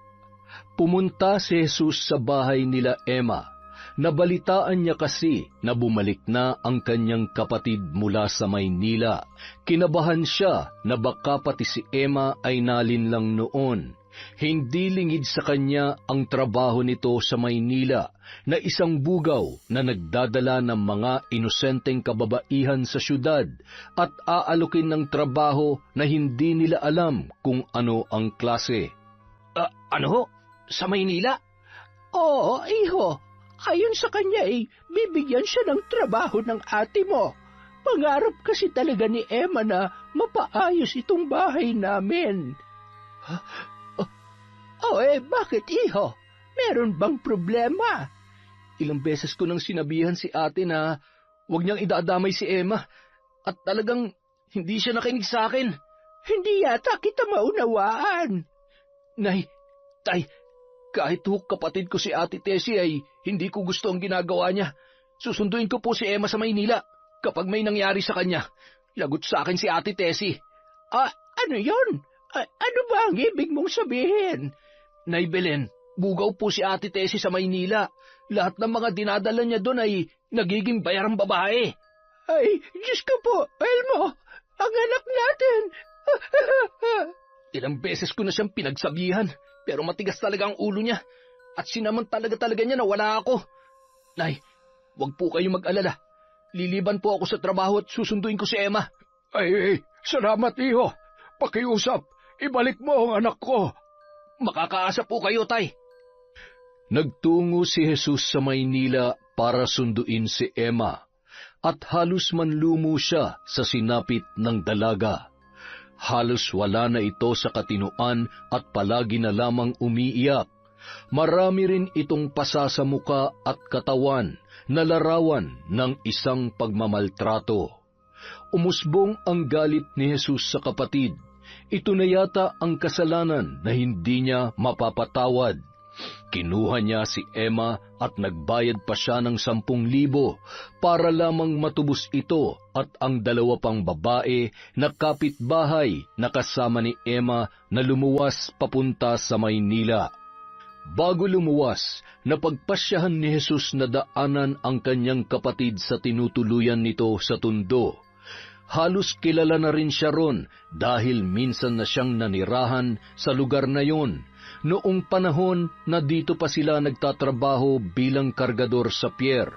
pumunta si Jesus sa bahay nila Emma. Nabalitaan niya kasi na bumalik na ang kanyang kapatid mula sa Maynila. Kinabahan siya na baka pati si Emma ay nalinlang noon. Hindi lingid sa kanya ang trabaho nito sa Maynila na isang bugaw na nagdadala ng mga inosenteng kababaihan sa syudad at aalokin ng trabaho na hindi nila alam kung ano ang klase. Ano ho? Sa Maynila? Oo, iho. Ayon sa kanya bibigyan siya ng trabaho ng ate mo. Pangarap kasi talaga ni Emma na mapaayos itong bahay namin. Bakit iho? Meron bang problema? Ilang beses ko nang sinabihan si ate na huwag niyang idadamay si Emma at talagang hindi siya nakinig sa akin. Hindi yata kita maunawaan. Nay, tay, kahit kapatid ko si ate Tessie ay hindi ko gusto ang ginagawa niya. Susunduin ko po si Emma sa Maynila. Kapag may nangyari sa kanya, lagot sa akin si ate Tessie. Ano yon? Ano ba ang ibig mong sabihin? Nay Belen, bugaw po si ate Tessie sa Maynila. Lahat ng mga dinadala niya doon ay nagiging bayarang babae. Ay, Diyos ko po, Elmo, ang anak natin. Ilang beses ko na siyang pinagsabihan, pero matigas talaga ang ulo niya. At sinaman talaga niya na wala ako. Nay, wag po kayong mag-alala. Liliban po ako sa trabaho at susunduin ko si Emma. Ay, salamat iho. Pakiusap, ibalik mo ang anak ko. Makakaasa po kayo, tay. Nagtungo si Jesus sa Maynila para sunduin si Emma, at halos manlumo siya sa sinapit ng dalaga. Halos wala na ito sa katinuan at palagi na lamang umiiyak. Marami rin itong pasa sa muka at katawan na larawan ng isang pagmamaltrato. Umusbong ang galit ni Jesus sa kapatid. Ito na yata ang kasalanan na hindi niya mapapatawad. Kinuha niya si Emma at nagbayad pa siya ng 10,000 para lamang matubos ito at ang 2 pang babae na kapitbahay na kasama ni Emma na lumuwas papunta sa Maynila. Bago lumuwas, napagpasyahan ni Jesus na daanan ang kanyang kapatid sa tinutuluyan nito sa tundo. Halos kilala na rin siya ron dahil minsan na siyang nanirahan sa lugar na yon, noong panahon na dito pa sila nagtatrabaho bilang kargador sa pier.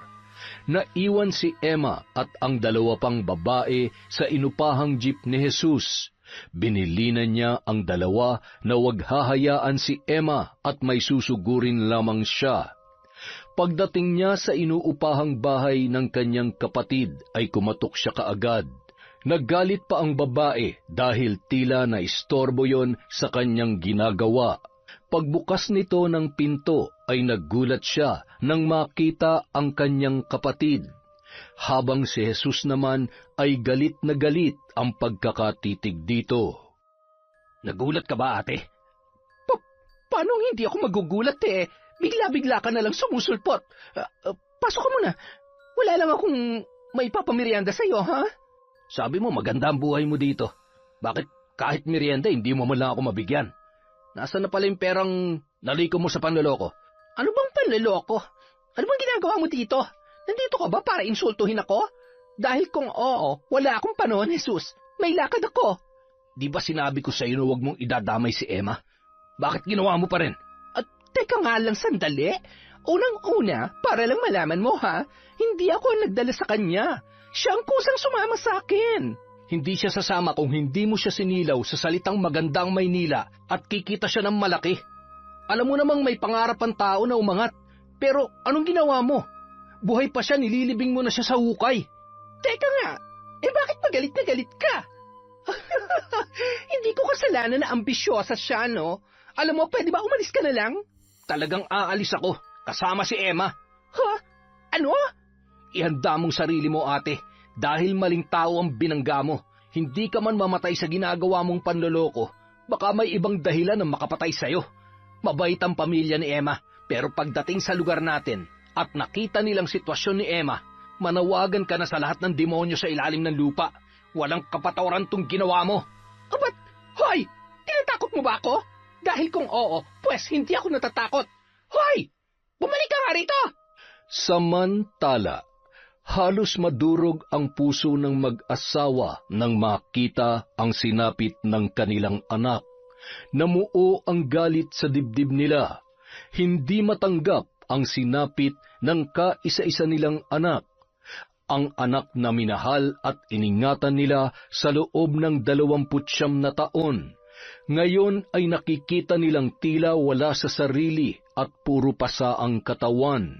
Naiwan si Emma at ang dalawa pang babae sa inupahang jeep ni Jesus. Binilinan niya ang dalawa na wag hahayaan si Emma at may susugurin lamang siya. Pagdating niya sa inuupahang bahay ng kanyang kapatid ay kumatok siya kaagad. Naggalit pa ang babae dahil tila na istorbo yon sa kanyang ginagawa. Pagbukas nito ng pinto ay naggulat siya nang makita ang kanyang kapatid. Habang si Jesus naman ay galit na galit ang pagkakatitig dito. Nagulat ka ba, ate? Paano hindi ako magugulat eh? Bigla-bigla ka na lang sumusulpot. Pasok ka muna. Wala lang akong may papamerienda sa'yo, ha? Sabi mo maganda ang buhay mo dito. Bakit kahit merienda hindi mo man lang ako mabigyan? Nasaan na pala yung perang naliko mo sa panloloko? Ano bang panloloko? Ano bang ginagawa mo dito? Nandito ka ba para insultuhin ako? Dahil kung oo, wala akong panahon, Jesus. May lakad ako. Di ba sinabi ko sa iyo na huwag mong idadamay si Emma? Bakit ginawa mo pa rin? Teka nga lang sandali. Unang-una, para lang malaman mo ha, hindi ako ang nagdala sa kanya. Siya ang kusang sumama sa akin. Hindi siya sasama kung hindi mo siya sinilaw sa salitang magandang Maynila at kikita siya ng malaki. Alam mo namang may pangarap ang tao na umangat. Pero anong ginawa mo? Buhay pa siya, nililibing mo na siya sa hukay. Teka nga, bakit magalit na galit ka? Hindi ko kasalanan na ambisyosa siya, no? Alam mo, pwede ba umalis ka na lang? Talagang aalis ako, kasama si Emma. Ha? Ano? Ihanda mong sarili mo, ate, dahil maling tao ang binangga mo. Hindi ka man mamatay sa ginagawa mong panloloko, baka may ibang dahilan na makapatay sa'yo. Mabait ang pamilya ni Emma, pero pagdating sa lugar natin at nakita nilang sitwasyon ni Emma, manawagan ka na sa lahat ng demonyo sa ilalim ng lupa. Walang kapatawaran tong ginawa mo. Abat, hoy! Tinatakot mo ba ako? Dahil kung oo, pues hindi ako natatakot. Hoy! Bumalik ka nga rito! Samantala, halos madurog ang puso ng mag-asawa nang makita ang sinapit ng kanilang anak. Namuo ang galit sa dibdib nila. Hindi matanggap ang sinapit ng kaisa-isa nilang anak. Ang anak na minahal at iningatan nila sa loob ng 29 na taon. Ngayon ay nakikita nilang tila wala sa sarili at puro pasa ang katawan.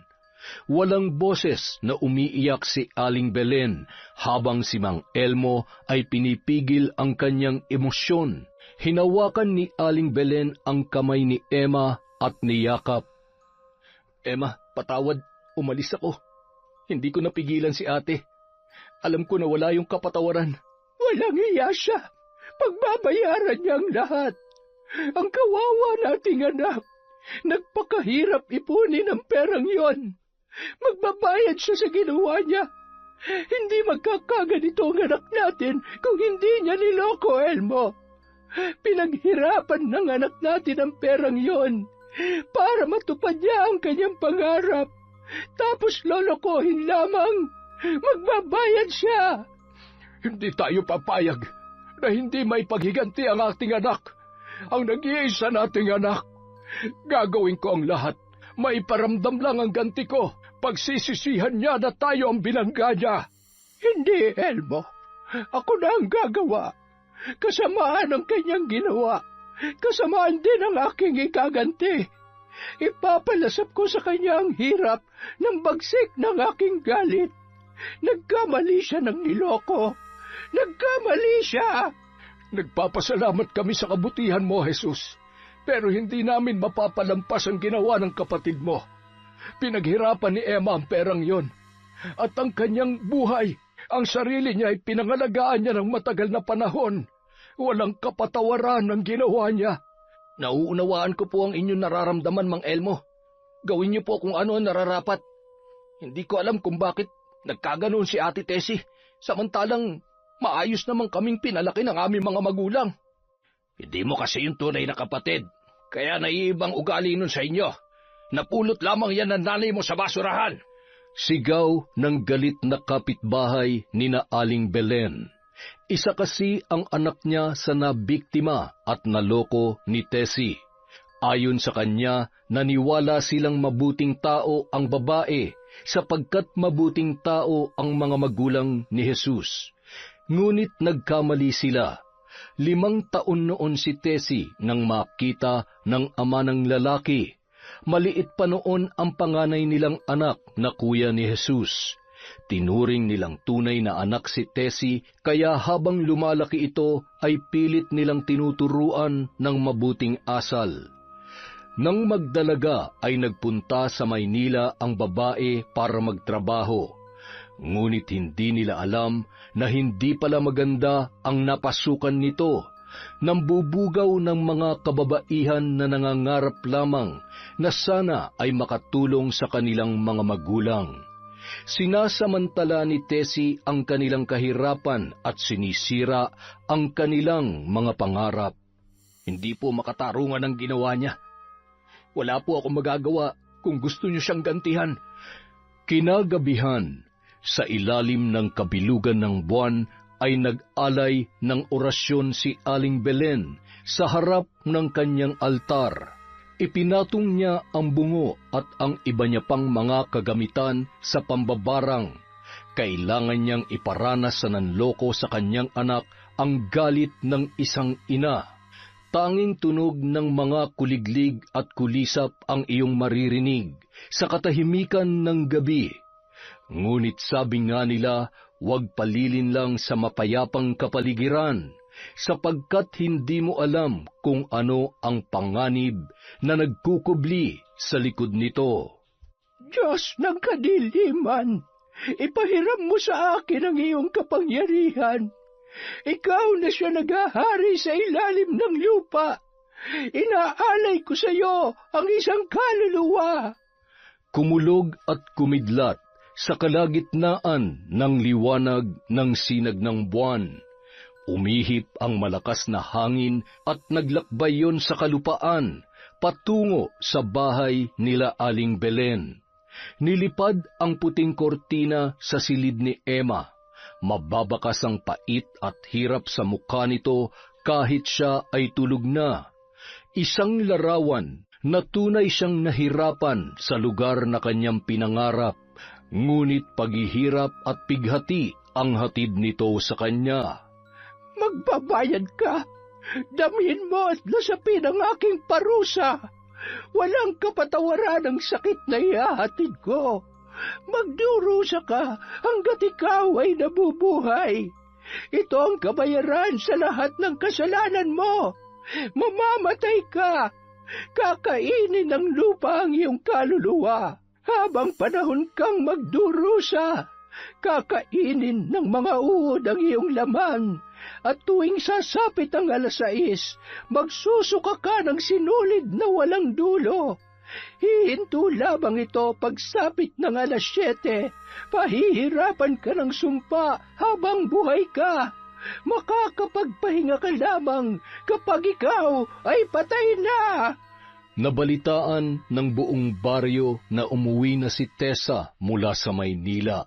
Walang boses na umiiyak si Aling Belen habang si Mang Elmo ay pinipigil ang kanyang emosyon. Hinawakan ni Aling Belen ang kamay ni Emma at niyakap. Emma, patawad, umalis ako. Hindi ko napigilan si ate. Alam ko na wala yung kapatawaran. Walang iya siya. Pagbabayaran niya ang lahat. Ang kawawa nating anak. Nagpakahirap ipunin ang perang yon. Magbabayad siya sa ginawa niya. Hindi magkakaganito ang anak natin kung hindi niya niloko, Elmo. Pinaghirapan ng anak natin ang perang yon para matupad niya ang kanyang pangarap. Tapos lolokohin lamang. Magbabayad siya. Hindi tayo papayag na hindi may paghiganti ang ating anak. Ang nag-iisa nating anak. Gagawin ko ang lahat. Maiparamdam lang ang ganti ko. Pagsisisihan niya na tayo ang binangga niya. Hindi, Elmo. Ako na ang gagawa. Kasamaan ang kanyang ginawa. Kasamaan din ang aking ikaganti. Ipapalasap ko sa kanya ang hirap ng bagsik ng aking galit. Nagkamali siya ng niloko. Nagkamali siya. Nagpapasalamat kami sa kabutihan mo, Jesus. Pero hindi namin mapapalampas ang ginawa ng kapatid mo. Pinaghirapan ni Emma ang perang yon. At ang kanyang buhay, ang sarili niya ay pinangalagaan niya ng matagal na panahon. Walang kapatawaran ang ginawa niya. Nauunawaan ko po ang inyong nararamdaman, Mang Elmo. Gawin niyo po kung ano ang nararapat. Hindi ko alam kung bakit nagkaganoon si Ate Tessie, samantalang maayos naman kaming pinalaki ng aming mga magulang. Hindi mo kasi yung tunay na kapatid, kaya naiibang ugali nun sa inyo. Napulot lamang yan ng nanay mo sa basurahan. Sigaw ng galit na kapitbahay ni na Aling Belen. Isa kasi ang anak niya sa nabiktima at naloko ni Tessie. Ayon sa kanya, naniwala silang mabuting tao ang babae sapagkat mabuting tao ang mga magulang ni Jesus. Ngunit nagkamali sila. 5 taon noon si Tessie nang makita ng ama ng lalaki. Maliit pa noon ang panganay nilang anak na kuya ni Jesus. Tinuring nilang tunay na anak si Tessie, kaya habang lumalaki ito ay pilit nilang tinuturuan ng mabuting asal. Nang magdalaga ay nagpunta sa Maynila ang babae para magtrabaho. Ngunit hindi nila alam na hindi pala maganda ang napasukan nito. Nambubugaw ng mga kababaihan na nangangarap lamang na sana ay makatulong sa kanilang mga magulang. Sinasamantala ni Tessie ang kanilang kahirapan at sinisira ang kanilang mga pangarap. Hindi po makatarungan ang ginawa niya. Wala po akong magagawa kung gusto niyo siyang gantihan. Kinagabihan, sa ilalim ng kabilugan ng buwan, ay nag-alay ng orasyon si Aling Belen sa harap ng kanyang altar. Ipinatong niya ang bungo at ang iba niya pang mga kagamitan sa pambabarang. Kailangan niyang iparanas sa nanloko sa kanyang anak ang galit ng isang ina. Tanging tunog ng mga kuliglig at kulisap ang iyong maririnig sa katahimikan ng gabi. Ngunit sabi nga nila, huwag palilin lang sa mapayapang kapaligiran, sapagkat hindi mo alam kung ano ang panganib na nagkukubli sa likod nito. Diyos ng kadiliman, ipahiram mo sa akin ang iyong kapangyarihan. Ikaw na siya naghahari sa ilalim ng lupa. Inaalay ko sa iyo ang isang kaluluwa. Kumulog at kumidlat sa kalagitnaan ng liwanag ng sinag ng buwan. Umihip ang malakas na hangin at naglakbay yon sa kalupaan, patungo sa bahay nila Aling Belen. Nilipad ang puting kortina sa silid ni Emma. Mababakas ang pait at hirap sa mukha nito kahit siya ay tulog na. Isang larawan na tunay siyang nahirapan sa lugar na kanyang pinangarap, ngunit paghihirap at pighati ang hatid nito sa kanya. Magbabayad ka. Damhin mo at lasapin ang aking parusa. Walang kapatawaran ang sakit na ihahatid ko. Magdurusa ka hanggat ikaw ay nabubuhay. Ito ang kabayaran sa lahat ng kasalanan mo. Mamamatay ka. Kakainin ng lupa ang iyong kaluluwa. Habang panahon kang magdurusa, kakainin ng mga uod ang iyong laman. At tuwing sasapit ang 6:00, magsusuka ka ng sinulid na walang dulo. Hihinto lamang ito pagsapit ng 7:00. Pahihirapan ka ng sumpa habang buhay ka. Makakapagpahinga ka lamang kapag ikaw ay patay na. Nabalitaan ng buong baryo na umuwi na si Tessa mula sa Maynila.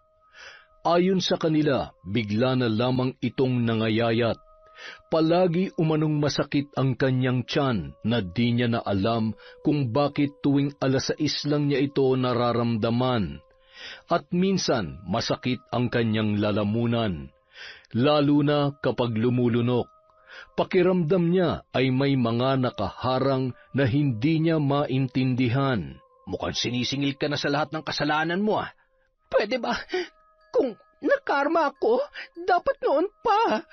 Ayon sa kanila, bigla na lamang itong nangayayat. Palagi umanong masakit ang kanyang tiyan na di niya na alam kung bakit tuwing 6:00 lang niya ito nararamdaman. At minsan masakit ang kanyang lalamunan, lalo na kapag lumulunok. Pakiramdam niya ay may mga nakaharang na hindi niya maintindihan. Mukhang sinisingil ka na sa lahat ng kasalanan mo, ah. Pwede ba? Kung nakarma ako, dapat noon pa.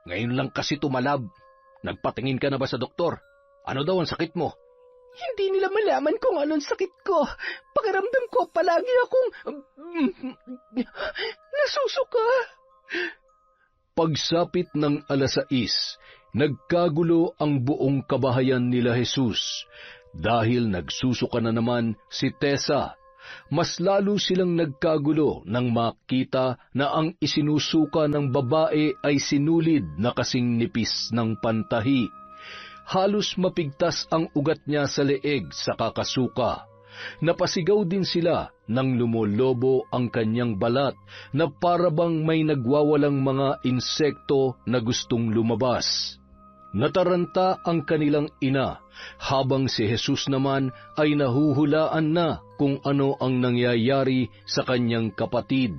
Ngayon lang kasi tumalab. Nagpatingin ka na ba sa doktor? Ano daw ang sakit mo? Hindi nila malaman kung anong sakit ko. Pakiramdam ko palagi akong nasusuka. Pagsapit ng 6:00, nagkagulo ang buong kabahayan nila Jesus. Dahil nagsusuka na naman si Tessa, mas lalo silang nagkagulo nang makita na ang isinusuka ng babae ay sinulid na kasing nipis ng pantahi. Halos mapigtas ang ugat niya sa leeg sa kakasuka. Napasigaw din sila nang lumolobo ang kanyang balat na parabang may nagwawalang mga insekto na gustong lumabas. Nataranta ang kanilang ina, habang si Jesus naman ay nahuhulaan na kung ano ang nangyayari sa kanyang kapatid.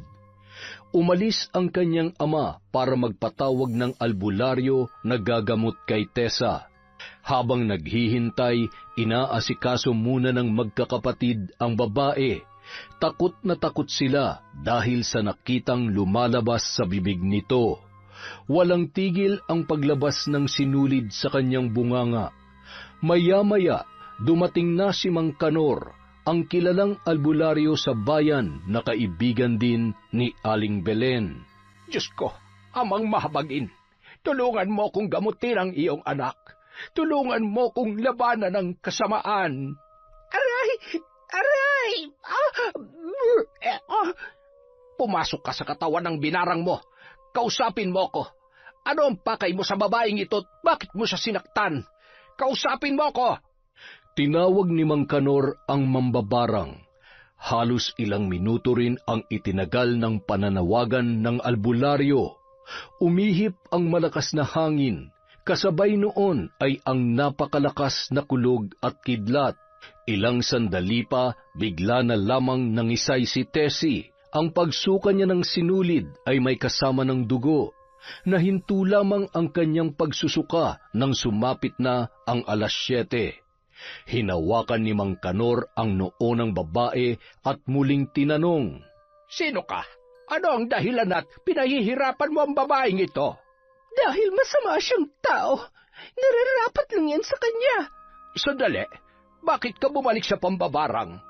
Umalis ang kanyang ama para magpatawag ng albularyo na gagamot kay Tessa. Habang naghihintay, inaasikaso muna ng magkakapatid ang babae. Takot na takot sila dahil sa nakitang lumalabas sa bibig nito. Walang tigil ang paglabas ng sinulid sa kanyang bunganga. Maya-maya, dumating na si Mang Kanor, ang kilalang albularyo sa bayan na kaibigan din ni Aling Belen. Diyos ko, amang mahabagin, tulungan mo kong gamutin ang iyong anak. Tulungan mo kong labanan ang kasamaan. Aray! Aray! Pumasok ka sa katawan ng binarang mo. Kausapin mo ko. Ano ang pakay mo sa babaeng ito? Bakit mo siya sinaktan? Kausapin mo ko! Tinawag ni Mang Kanor ang mambabarang. Halos ilang minuto rin ang itinagal ng pananawagan ng albularyo. Umihip ang malakas na hangin. Kasabay noon ay ang napakalakas na kulog at kidlat. Ilang sandali pa, bigla na lamang nangisay si Tessie. Ang pagsuka niya ng sinulid ay may kasama ng dugo. Nahinto lamang ang kanyang pagsusuka nang sumapit na ang 7:00. Hinawakan ni Mang Kanor ang noo ng babae at muling tinanong, Sino ka? Ano ang dahilan at pinahihirapan mo ang babaeng ito? Dahil masama siyang tao. Nararapat lang yan sa kanya. Sandali, bakit ka bumalik sa pambabarang?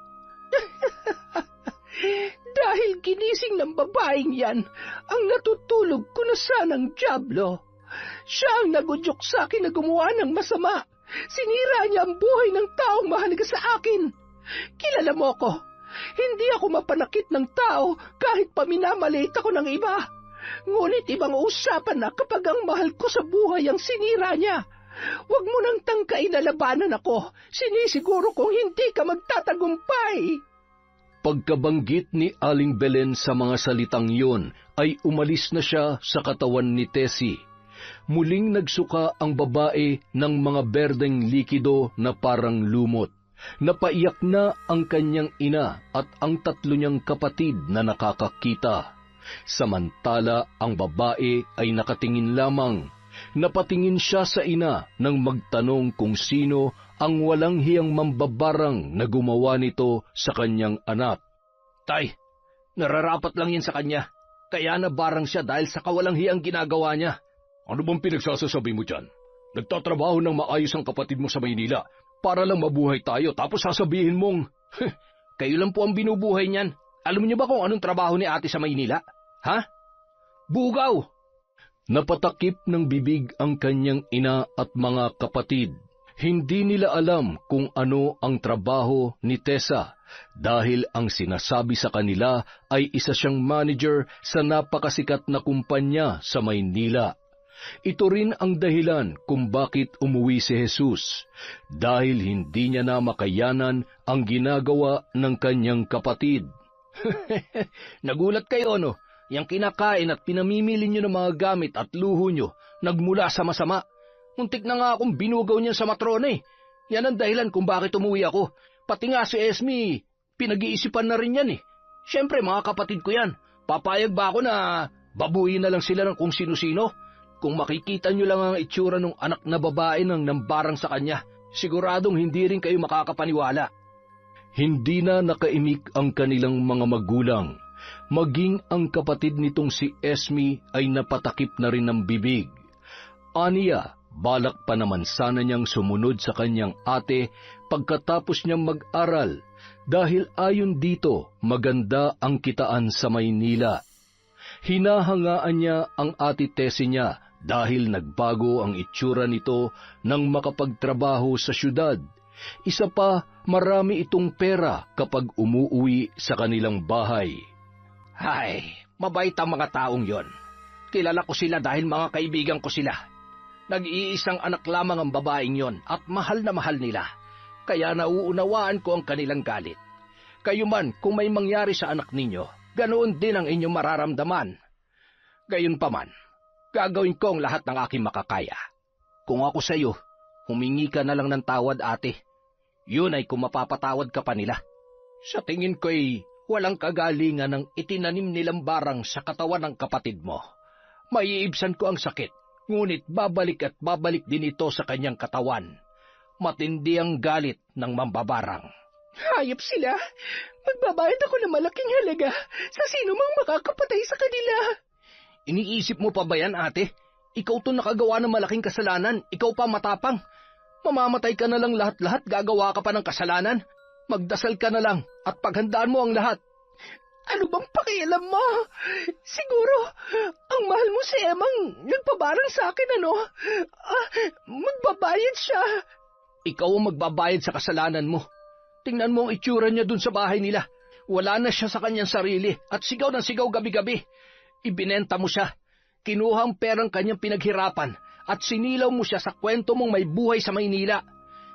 Dahil ginising ng babaeng yan ang natutulog ko na sanang dyablo. Siya ang nagudyok sa akin na gumawa ng masama. Sinira niya ang buhay ng taong mahalaga sa akin. Kilala mo ko. Hindi ako mapanakit ng tao kahit paminamalit ako ng iba. Ngunit ibang usapan na kapag ang mahal ko sa buhay ang sinira niya. Huwag mo nang tangkain na labanan ako. Sinisiguro kong hindi ka magtatagumpay. Pagkabanggit ni Aling Belen sa mga salitang iyon, ay umalis na siya sa katawan ni Tessie. Muling nagsuka ang babae ng mga berdeng likido na parang lumot. Napaiyak na ang kanyang ina at ang 3 niyang kapatid na nakakakita. Samantala ang babae ay nakatingin lamang. Napatingin siya sa ina nang magtanong kung sino ang walang hiyang mambabarang na gumawa nito sa kanyang anak. Tay, nararapat lang yan sa kanya. Kaya nabarang siya dahil sa kawalang hiyang ginagawa niya. Ano bang pinagsasasabi mo dyan? Nagtatrabaho ng maayos ang kapatid mo sa Maynila para lang mabuhay tayo tapos sasabihin mong... Kayo lang po ang binubuhay niyan. Alam niyo ba kung anong trabaho ni ate sa Maynila? Ha? Bugaw! Napatakip ng bibig ang kanyang ina at mga kapatid. Hindi nila alam kung ano ang trabaho ni Tessa dahil ang sinasabi sa kanila ay isa siyang manager sa napakasikat na kumpanya sa Maynila. Ito rin ang dahilan kung bakit umuwi si Jesus, dahil hindi niya na makayanan ang ginagawa ng kanyang kapatid. Nagulat kayo, no? Yang kinakain at pinamimili niyo ng mga gamit at luho niyo nagmula sa masama. Muntik na nga akong binugaw niyan sa matrona eh. Yan ang dahilan kung bakit umuwi ako. Pati nga si Esme, pinag-iisipan na rin yan eh. Siyempre mga kapatid ko yan. Papayag ba ako na babuyin na lang sila ng kung sino-sino? Kung makikita niyo lang ang itsura ng anak na babae nang nambarang sa kanya, siguradong hindi rin kayo makakapaniwala. Hindi na nakaimik ang kanilang mga magulang. Maging ang kapatid nitong si Esme ay napatakip na rin ng bibig. Aniya, balak pa naman sana niyang sumunod sa kanyang ate pagkatapos niyang mag-aral dahil ayon dito maganda ang kitaan sa Maynila. Hinahangaan niya ang ate Tessie niya dahil nagbago ang itsura nito nang makapagtrabaho sa syudad. Isa pa, marami itong pera kapag umuuwi sa kanilang bahay. Ay, mabait ang mga taong yon. Kilala ko sila dahil mga kaibigan ko sila. Nag-iisang anak lamang ang babaeng yon at mahal na mahal nila. Kaya nauunawaan ko ang kanilang galit. Kayo man, kung may mangyari sa anak ninyo, ganoon din ang inyong mararamdaman. Gayunpaman, gagawin ko ang lahat ng aking makakaya. Kung ako sa iyo, humingi ka na lang ng tawad, ate. Yun ay kung mapapatawad ka pa nila. Sa tingin ko'y walang kagalingan ng itinanim nilang barang sa katawan ng kapatid mo. Maiibsan ko ang sakit, ngunit babalik at babalik din ito sa kanyang katawan. Matindi ang galit ng mambabarang. Hayop sila. Magbabayad ako ng malaking halaga sa sino mang makakapatay sa kanila. Iniisip mo pa ba yan, ate? Ikaw to nakagawa ng malaking kasalanan, ikaw pa matapang. Mamamatay ka na lang lahat-lahat, gagawa ka pa ng kasalanan. Magdasal ka na lang at paghandaan mo ang lahat. Ano bang pakialam mo? Siguro, ang mahal mo si Emang nagpabarang sa akin, ano? Magbabayad siya. Ikaw ang magbabayad sa kasalanan mo. Tingnan mo ang itsura niya dun sa bahay nila. Wala na siya sa kanyang sarili at sigaw ng sigaw gabi-gabi. Ibinenta mo siya. Kinuha ang perang kanyang pinaghirapan at sinilaw mo siya sa kwento mong may buhay sa Maynila.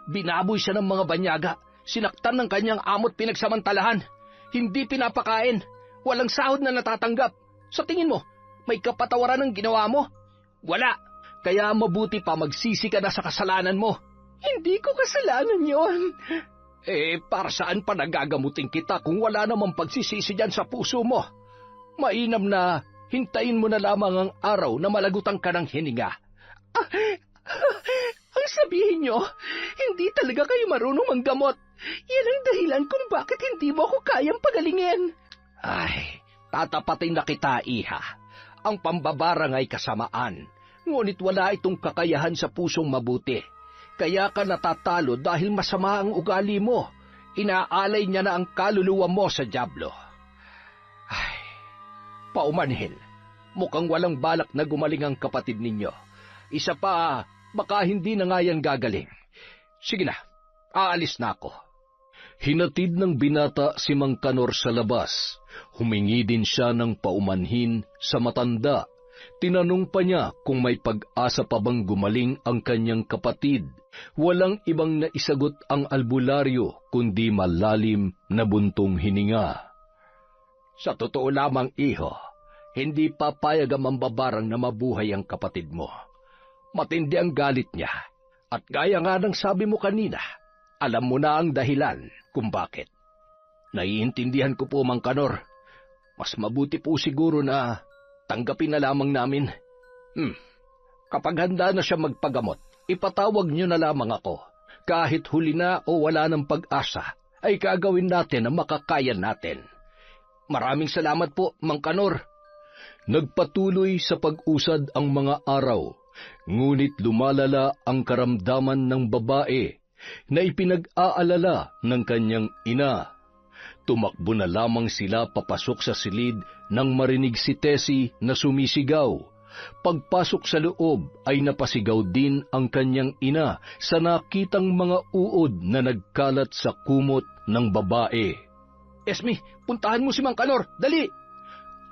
Binaboy siya ng mga banyaga. Sinaktan ng kanyang amot pinagsamantalahan. Hindi pinapakain. Walang sahod na natatanggap. Sa tingin mo, may kapatawaran ng ginawa mo? Wala. Kaya mabuti pa magsisi ka na sa kasalanan mo. Hindi ko kasalanan yon. Para saan pa nagagamutin kita kung wala namang pagsisisi dyan sa puso mo? Mainam na hintayin mo na lamang ang araw na malagutan ka ng hininga. Ang sabihin nyo, hindi talaga kayo marunong manggamot. Yan ang dahilan kung bakit hindi mo ako kayang pagalingin. Ay, tatapatin na kita, iha. Ang pambabarang ay kasamaan, ngunit wala itong kakayahan sa pusong mabuti. Kaya ka natatalo dahil masama ang ugali mo. Inaalay niya na ang kaluluwa mo sa dyablo. Ay, paumanhin. Mukhang walang balak na gumaling ang kapatid ninyo. Isa pa, baka hindi na nga yan gagaling. Sige na, aalis na ako. Hinatid ng binata si Mang Kanor sa labas. Humingi din siya ng paumanhin sa matanda. Tinanong pa niya kung may pag-asa pa bang gumaling ang kanyang kapatid. Walang ibang naisagot ang albularyo kundi malalim na buntong hininga. Sa totoo lamang, iho, hindi papayag ang mambabarang na mabuhay ang kapatid mo. Matindi ang galit niya. At gaya nga ng sabi mo kanina, alam mo na ang dahilan kung bakit. Naiintindihan ko po, Mang Kanor. Mas mabuti po siguro na tanggapin na lamang namin. Kapag handa na siya magpagamot, ipatawag niyo na lamang ako. Kahit huli na o wala ng pag-asa, ay gagawin natin ang makakaya natin. Maraming salamat po, Mang Kanor. Nagpatuloy sa pag-usad ang mga araw, ngunit lumalala ang karamdaman ng babae na ipinag-aalala ng kanyang ina. Tumakbo na lamang sila papasok sa silid nang marinig si Tessie na sumisigaw. Pagpasok sa loob ay napasigaw din ang kanyang ina sa nakitang mga uod na nagkalat sa kumot ng babae. Esme, puntahan mo si Mang Kanor, dali!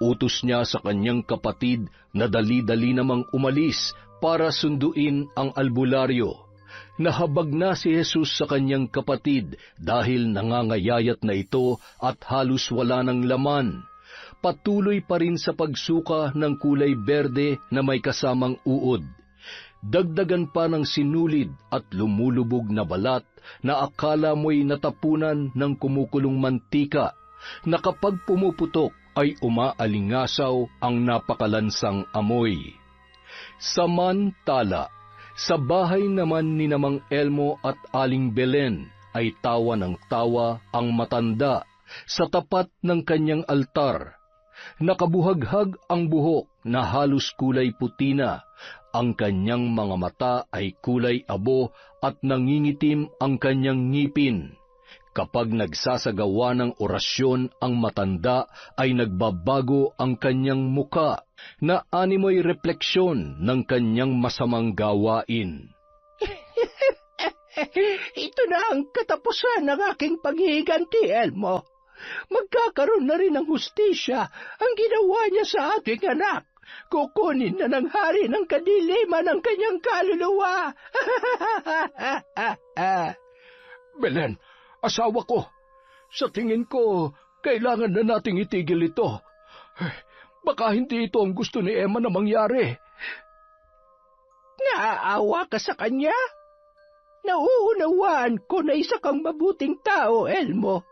Utos niya sa kanyang kapatid na dali-dali namang umalis para sunduin ang albularyo. Nahabag na si Jesus sa kanyang kapatid dahil nangangayayat na ito at halos wala ng laman. Patuloy pa rin sa pagsuka ng kulay berde na may kasamang uod. Dagdagan pa ng sinulid at lumulubog na balat na akala mo'y natapunan ng kumukulong mantika, na kapag pumuputok ay umaalingasaw ang napakalansang amoy. Samantala, sa bahay naman ni Mang Elmo at Aling Belen ay tawa ng tawa ang matanda sa tapat ng kanyang altar. Nakabuhaghag ang buhok na halos kulay puti na, ang kanyang mga mata ay kulay abo at nangingitim ang kanyang ngipin. Kapag nagsasagawa ng orasyon ang matanda ay nagbabago ang kanyang muka na animoy refleksyon ng kanyang masamang gawain. Ito na ang katapusan ng aking paghihiganti, Elmo. Magkakaroon na rin ng hustisya ang ginawa niya sa aking anak. Kukunin na ng hari ng kadiliman ng kanyang kaluluwa. Belen, asawa ko, Sa tingin ko, kailangan na nating itigil ito. Baka hindi ito ang gusto ni Emma na mangyari. Naaawa ka sa kanya? Nauunawaan ko na isa kang mabuting tao, Elmo.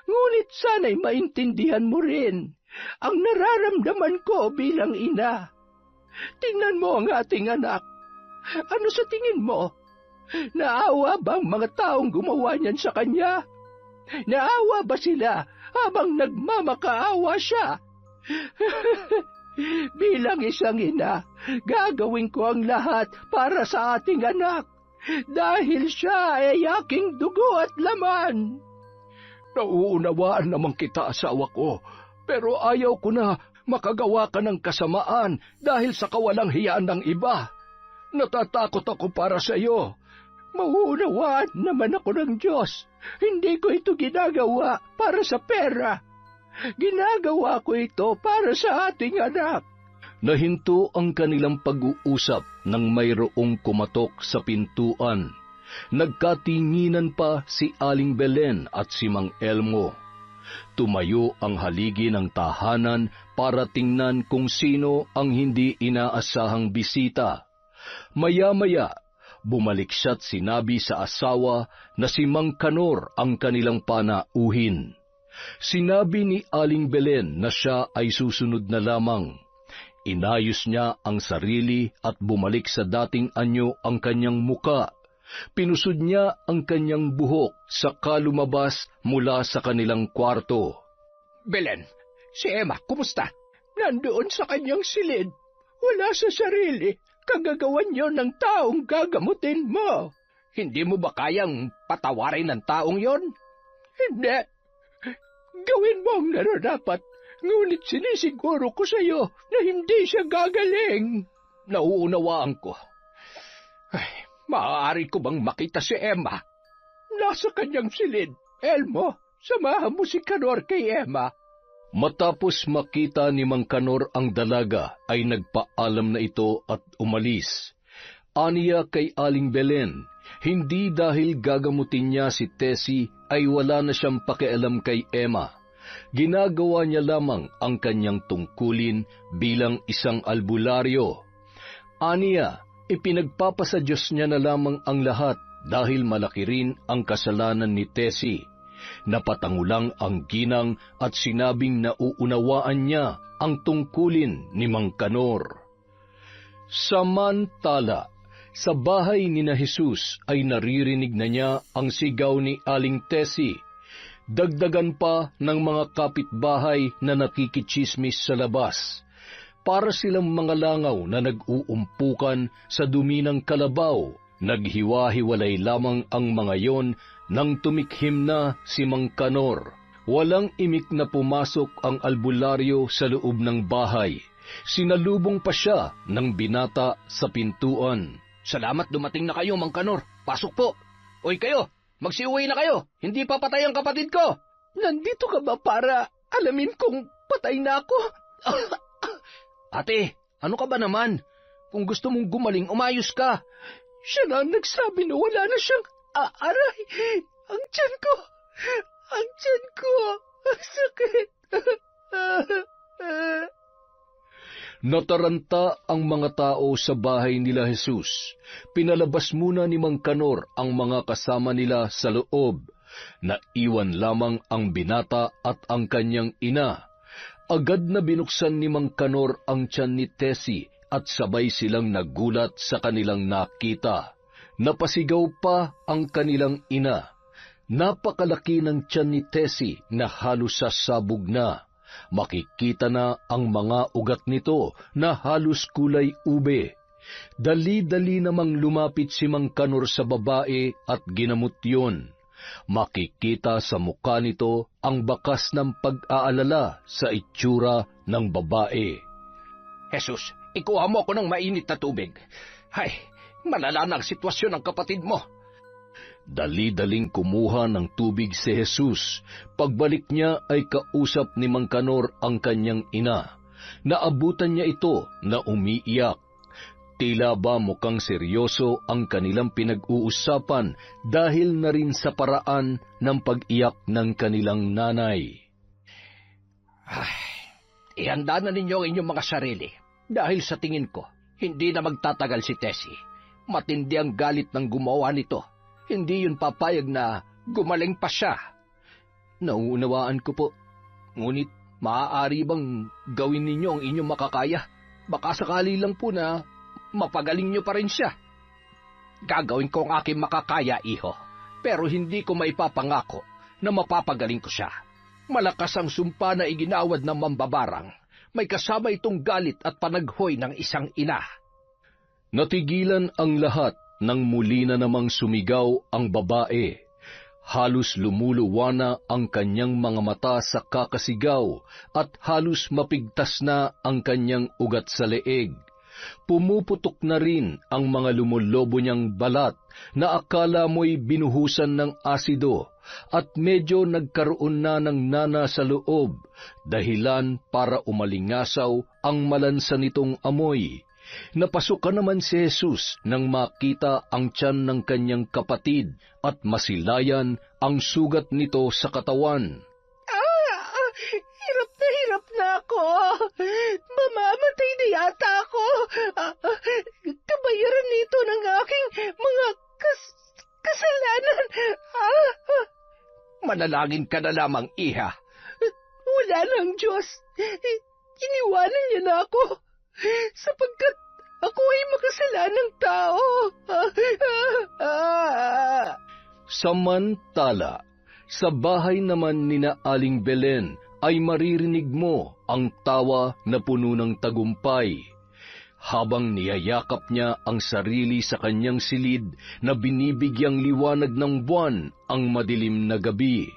Ngunit sana'y maintindihan mo rin ang nararamdaman ko bilang ina. Tingnan mo ang ating anak. Ano sa tingin mo? Naawa ba ang mga taong gumawa niyan sa kanya? Naawa ba sila habang nagmamakaawa siya? Bilang isang ina, gagawin ko ang lahat para sa ating anak dahil siya ay aking dugo at laman. Nauunawaan naman kita, asawa ko, pero ayaw ko na makagawa ka ng kasamaan dahil sa kawalang hiyaan ng iba. Natatakot ako para sa iyo. Mauunawaan naman ako ng Diyos. Hindi ko ito ginagawa para sa pera. Ginagawa ko ito para sa ating anak. Nahinto ang kanilang pag-uusap nang mayroong kumatok sa pintuan. Nagkatinginan pa si Aling Belen at si Mang Elmo. Tumayo ang haligi ng tahanan para tingnan kung sino ang hindi inaasahang bisita. Maya-maya, bumalik siya't sinabi sa asawa na si Mang Kanor ang kanilang panauhin. Sinabi ni Aling Belen na siya ay susunod na lamang. Inayos niya ang sarili at bumalik sa dating anyo ang kanyang muka. Pinusod niya ang kanyang buhok saka lumabas mula sa kanilang kwarto. Belen, si Emma, kumusta? Nandoon sa kanyang silid. Wala sa sarili. Kagagawan niyo ng taong gagamutin mo. Hindi mo ba kayang patawarin ng taong yon? Hindi. Gawin mo ang nararapat. Ngunit sinisiguro ko sa iyo na hindi siya gagaling. Nauunawaan ko. Ay, maaari ko bang makita si Emma? Nasa kanyang silid. Elmo, samahan mo si Kanor kay Emma. Matapos makita ni Mang Kanor ang dalaga, ay nagpaalam na ito at umalis. Aniya kay Aling Belen, hindi dahil gagamutin niya si Tessie ay wala na siyang pakialam kay Emma. Ginagawa niya lamang ang kanyang tungkulin bilang isang albularyo. Aniya, ipinagpapasa Diyos niya na lamang ang lahat dahil malaki rin ang kasalanan ni Tessie. Napatangulang ang ginang at sinabing nauunawaan niya ang tungkulin ni Mang Kanor. Samantala, sa bahay ni na Jesus ay naririnig na niya ang sigaw ni Aling Tessie. Dagdagan pa ng mga kapitbahay na nakikichismis sa labas. Para silang mga langaw na nag-uumpukan sa dumi ng kalabaw. Naghiwa-hiwalay lamang ang mga yon nang tumikhim na si Mang Kanor. Walang imik na pumasok ang albularyo sa loob ng bahay. Sinalubong pa siya ng binata sa pintuan. Salamat dumating na kayo, Mang Kanor. Pasok po. Oy kayo, magsiuwi na kayo. Hindi pa patay ang kapatid ko. Nandito ka ba para alamin kung patay na ako? Ate, ano ka ba naman? Kung gusto mong gumaling, umayos ka. Siya na ang nagsabi na wala na siyang aray. Ang tiyan ko. Ang tiyan ko. Ang sakit. Nataranta ang mga tao sa bahay nila Jesus. Pinalabas muna ni Mang Kanor ang mga kasama nila sa loob. Naiwan lamang ang binata at ang kanyang ina. Agad na binuksan ni Mang Kanor ang tiyan ni Tessie at sabay silang nagulat sa kanilang nakita. Napasigaw pa ang kanilang ina. Napakalaki ng tiyan ni Tessie na halos sasabog na. Makikita na ang mga ugat nito na halos kulay ube. Dali-dali namang lumapit si Mang Kanor sa babae at ginamot yun. Makikita sa mukha nito ang bakas ng pag-aalala sa itsura ng babae. Jesus, ikuha mo ako ng mainit na tubig. Ay, malala na ang sitwasyon ng kapatid mo. Dali-daling kumuha ng tubig si Jesus. Pagbalik niya ay kausap ni Mang Kanor ang kanyang ina. Naabutan niya ito na umiiyak. Tila ba mukhang seryoso ang kanilang pinag-uusapan dahil na rin sa paraan ng pag-iyak ng kanilang nanay. Ihanda na ninyo ang inyong mga sarili. Dahil sa tingin ko, hindi na magtatagal si Tessie. Matindi ang galit ng gumawa nito. Hindi yun papayag na gumaling pa siya. Nauunawaan ko po. Ngunit maaari bang gawin ninyo ang inyong makakaya? Baka sakali lang po na mapagaling nyo pa rin siya. Gagawin ko ang aking makakaya, iho. Pero hindi ko maipapangako na mapapagaling ko siya. Malakas ang sumpa na iginawad ng mambabarang. May kasama itong galit at panaghoy ng isang ina. Natigilan ang lahat nang muli na namang sumigaw ang babae. Halos lumuluwa na ang kanyang mga mata sa kakasigaw at halos mapigtas na ang kanyang ugat sa leeg. Pumuputok na rin ang mga lumulobo niyang balat na akala mo'y binuhusan ng asido at medyo nagkaroon na ng nana sa loob, dahilan para umalingasaw ang malansa nitong amoy. Napasukan naman si Jesus nang makita ang tiyan ng kanyang kapatid at masilayan ang sugat nito sa katawan. Hirap na ako. Mamamatay na yata ako. Kabayaran nito ng aking mga kasalanan. Manalangin ka na lamang, iha. Wala ng Diyos. Iniwanan niya na ako sapagkat ako ay makasalanang tao. Samantala, sa bahay naman ni na Aling Belen ay maririnig mo ang tawa na puno ng tagumpay, habang niyayakap niya ang sarili sa kanyang silid na binibigyang liwanag ng buwan ang madilim na gabi.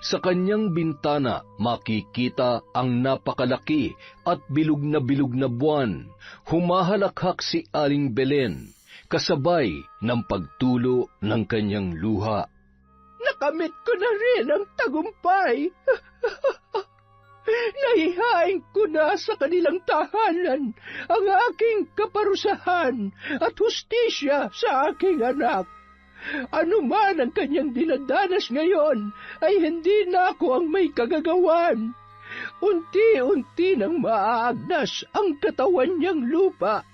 Sa kanyang bintana makikita ang napakalaki at bilog na buwan. Humahalakhak si Aling Belen, kasabay ng pagtulo ng kanyang luha. Nakamit ko na rin ang tagumpay. Naihain ko na sa kanilang tahanan ang aking kaparusahan at hustisya sa aking anak. Ano man ang kanyang dinadanas ngayon, ay hindi na ako ang may kagagawan. Unti-unti nang maaagnas ang katawan niyang lupa.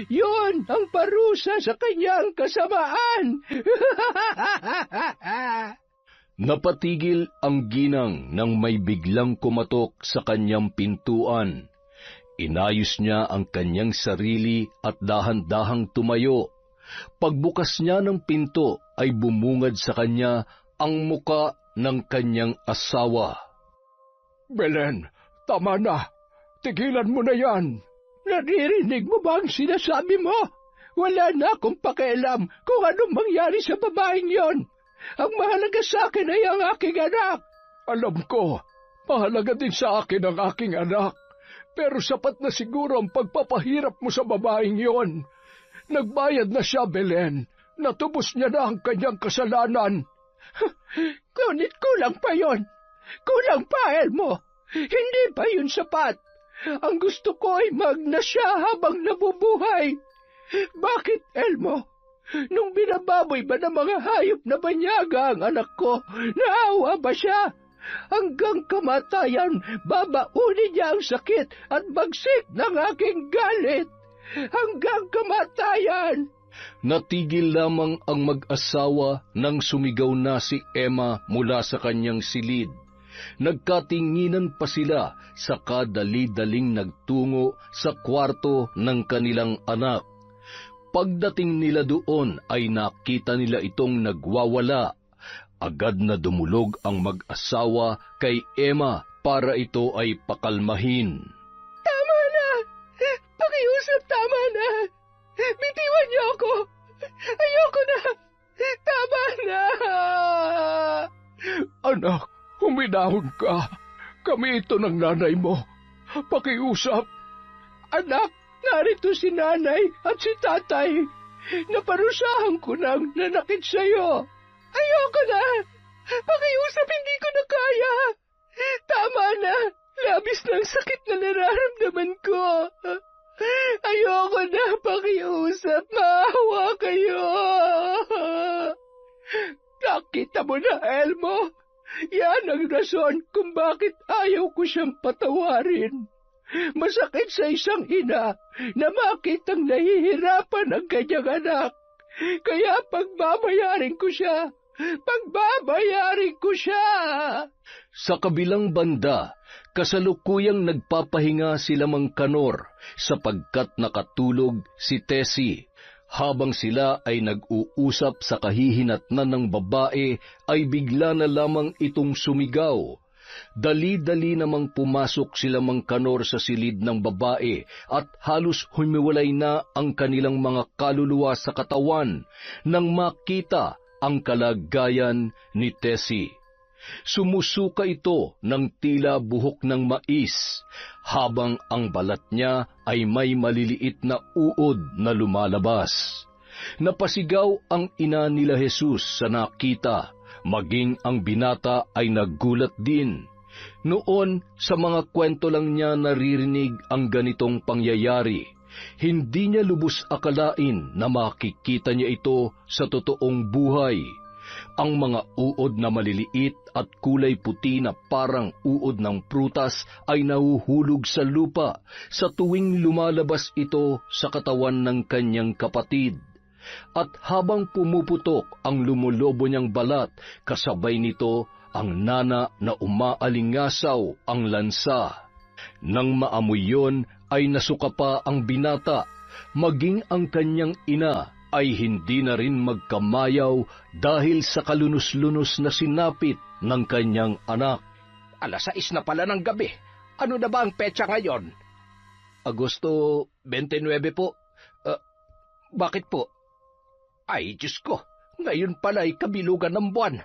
Yon ang parusa sa kanyang kasamaan. Napatigil ang ginang nang may biglang kumatok sa kanyang pintuan. Inayos niya ang kanyang sarili at dahan-dahang tumayo. Pagbukas niya ng pinto ay bumungad sa kanya ang muka ng kanyang asawa. Belen, tama na. Tigilan mo na yan. Naririnig mo ba ang sinasabi mo? Wala na akong pakialam kung anong mangyari sa babaeng yon. Ang mahalaga sa akin ay ang aking anak. Alam ko, mahalaga din sa akin ang aking anak. Pero sapat na siguro ang pagpapahirap mo sa babaeng yon. Nagbayad na siya, Belen. Natubos niya na ang kanyang kasalanan. Ngunit kulang pa yon. Kulang pa, Elmo. Hindi pa yun sapat. Ang gusto ko ay magna siya habang nabubuhay. Bakit, Elmo? Nung binababoy ba ng mga hayop na banyaga ang anak ko, naawa ba siya? Hanggang kamatayan, babaunin niya ang sakit at bagsik ng aking galit. Hanggang kamatayan. Natigil lamang ang mag-asawa nang sumigaw na si Emma mula sa kanyang silid. Nagkatinginan pa sila saka dali-daling nagtungo sa kwarto ng kanilang anak. Pagdating nila doon ay nakita nila itong nagwawala. Agad na dumulog ang mag-asawa kay Emma para ito ay pakalmahin. Tama na! Pakiusap, tama na! Bitiwan niyo ako! Ayoko na! Tama na! Anak, huminahon ka. Kami ito ng nanay mo. Pakiusap. Anak, narito si nanay at si tatay. Naparusahan ko nang nanakit sa'yo. Ayoko na! Pakiusap, hindi ko na kaya. Tama na! Labis ng sakit na nararamdaman ko. Ayoko na pakiusap. Maawa kayo. Nakita mo na, Elmo. Yan ang rason kung bakit ayaw ko siyang patawarin. Masakit sa isang ina na makitang nahihirapan ang kanyang anak. Kaya pagbabayarin ko siya. Pagbabayarin ko siya! Sa kabilang banda, kasalukuyang nagpapahinga sila Mang Kanor sapagkat nakatulog si Tessie. Habang sila ay nag-uusap sa kahihinatnan ng babae, ay bigla na lamang itong sumigaw. Dali-dali namang pumasok sila Mang Kanor sa silid ng babae at halos humiwalay na ang kanilang mga kaluluwa sa katawan nang makita ang kalagayan ni Tessie. Sumusuka ito ng tila buhok ng mais, habang ang balat niya ay may maliliit na uod na lumalabas. Napasigaw ang ina nila Jesus sa nakita, maging ang binata ay naggulat din. Noon, sa mga kwento lang niya naririnig ang ganitong pangyayari. Hindi niya lubos akalain na makikita niya ito sa totoong buhay. Ang mga uod na maliliit at kulay puti na parang uod ng prutas ay nahuhulog sa lupa sa tuwing lumalabas ito sa katawan ng kanyang kapatid. At habang pumuputok ang lumulobo niyang balat, kasabay nito ang nana na umaalingasaw ang lansa. Nang maamoy yon, ay nasuka pa ang binata, maging ang kanyang ina ay hindi na rin magkamayaw dahil sa kalunos-lunos na sinapit ng kanyang anak. 6:00 na pala ng gabi. Ano na ba ang petsa ngayon? Agosto 29 po. Bakit po? Ay, Diyos ko, ngayon pala ay kabilugan ng buwan.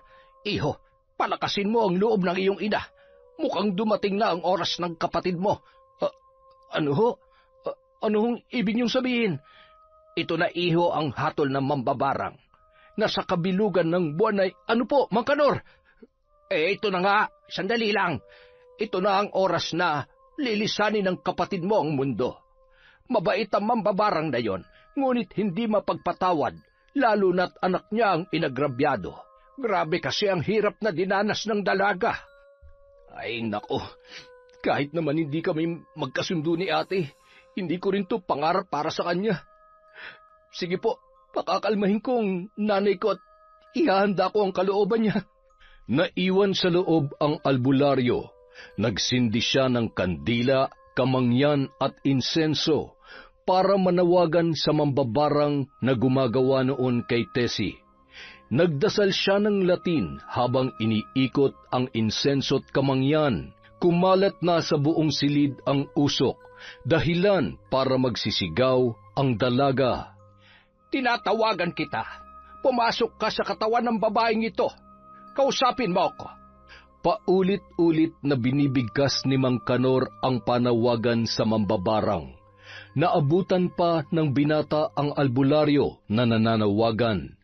Iho, palakasin mo ang loob ng iyong ina. Mukhang dumating na ang oras ng kapatid mo. Ano ho? Ano hong ibig niyong sabihin? Ito na, iho, ang hatol ng mambabarang. Nasa kabilugan ng buwan ay, ano po, Mang Kanor? Ito na nga, sandali lang. Ito na ang oras na lilisanin ng kapatid mo ang mundo. Mabait ang mambabarang na yon, ngunit hindi mapagpatawad, lalo na't anak niya ang inagrabyado. Grabe kasi ang hirap na dinanas ng dalaga. Ay, nako. Kahit naman hindi kami magkasundo ni ate, hindi ko rin to pangarap para sa kanya. Sige po, pakakalmahin ko ang nanay ko at ihahanda ko ang kalooban niya. Naiwan sa loob ang albularyo. Nagsindi siya ng kandila, kamangyan at insenso para manawagan sa mambabarang na gumagawa noon kay Tessie. Nagdasal siya ng Latin habang iniikot ang insenso't kamangyan. Kumalat na sa buong silid ang usok, dahilan para magsisigaw ang dalaga. Tinatawagan kita. Pumasok ka sa katawan ng babaeng ito. Kausapin mo ako. Paulit-ulit na binibigkas ni Mang Kanor ang panawagan sa mambabarang. Naabutan pa ng binata ang albularyo na nananawagan,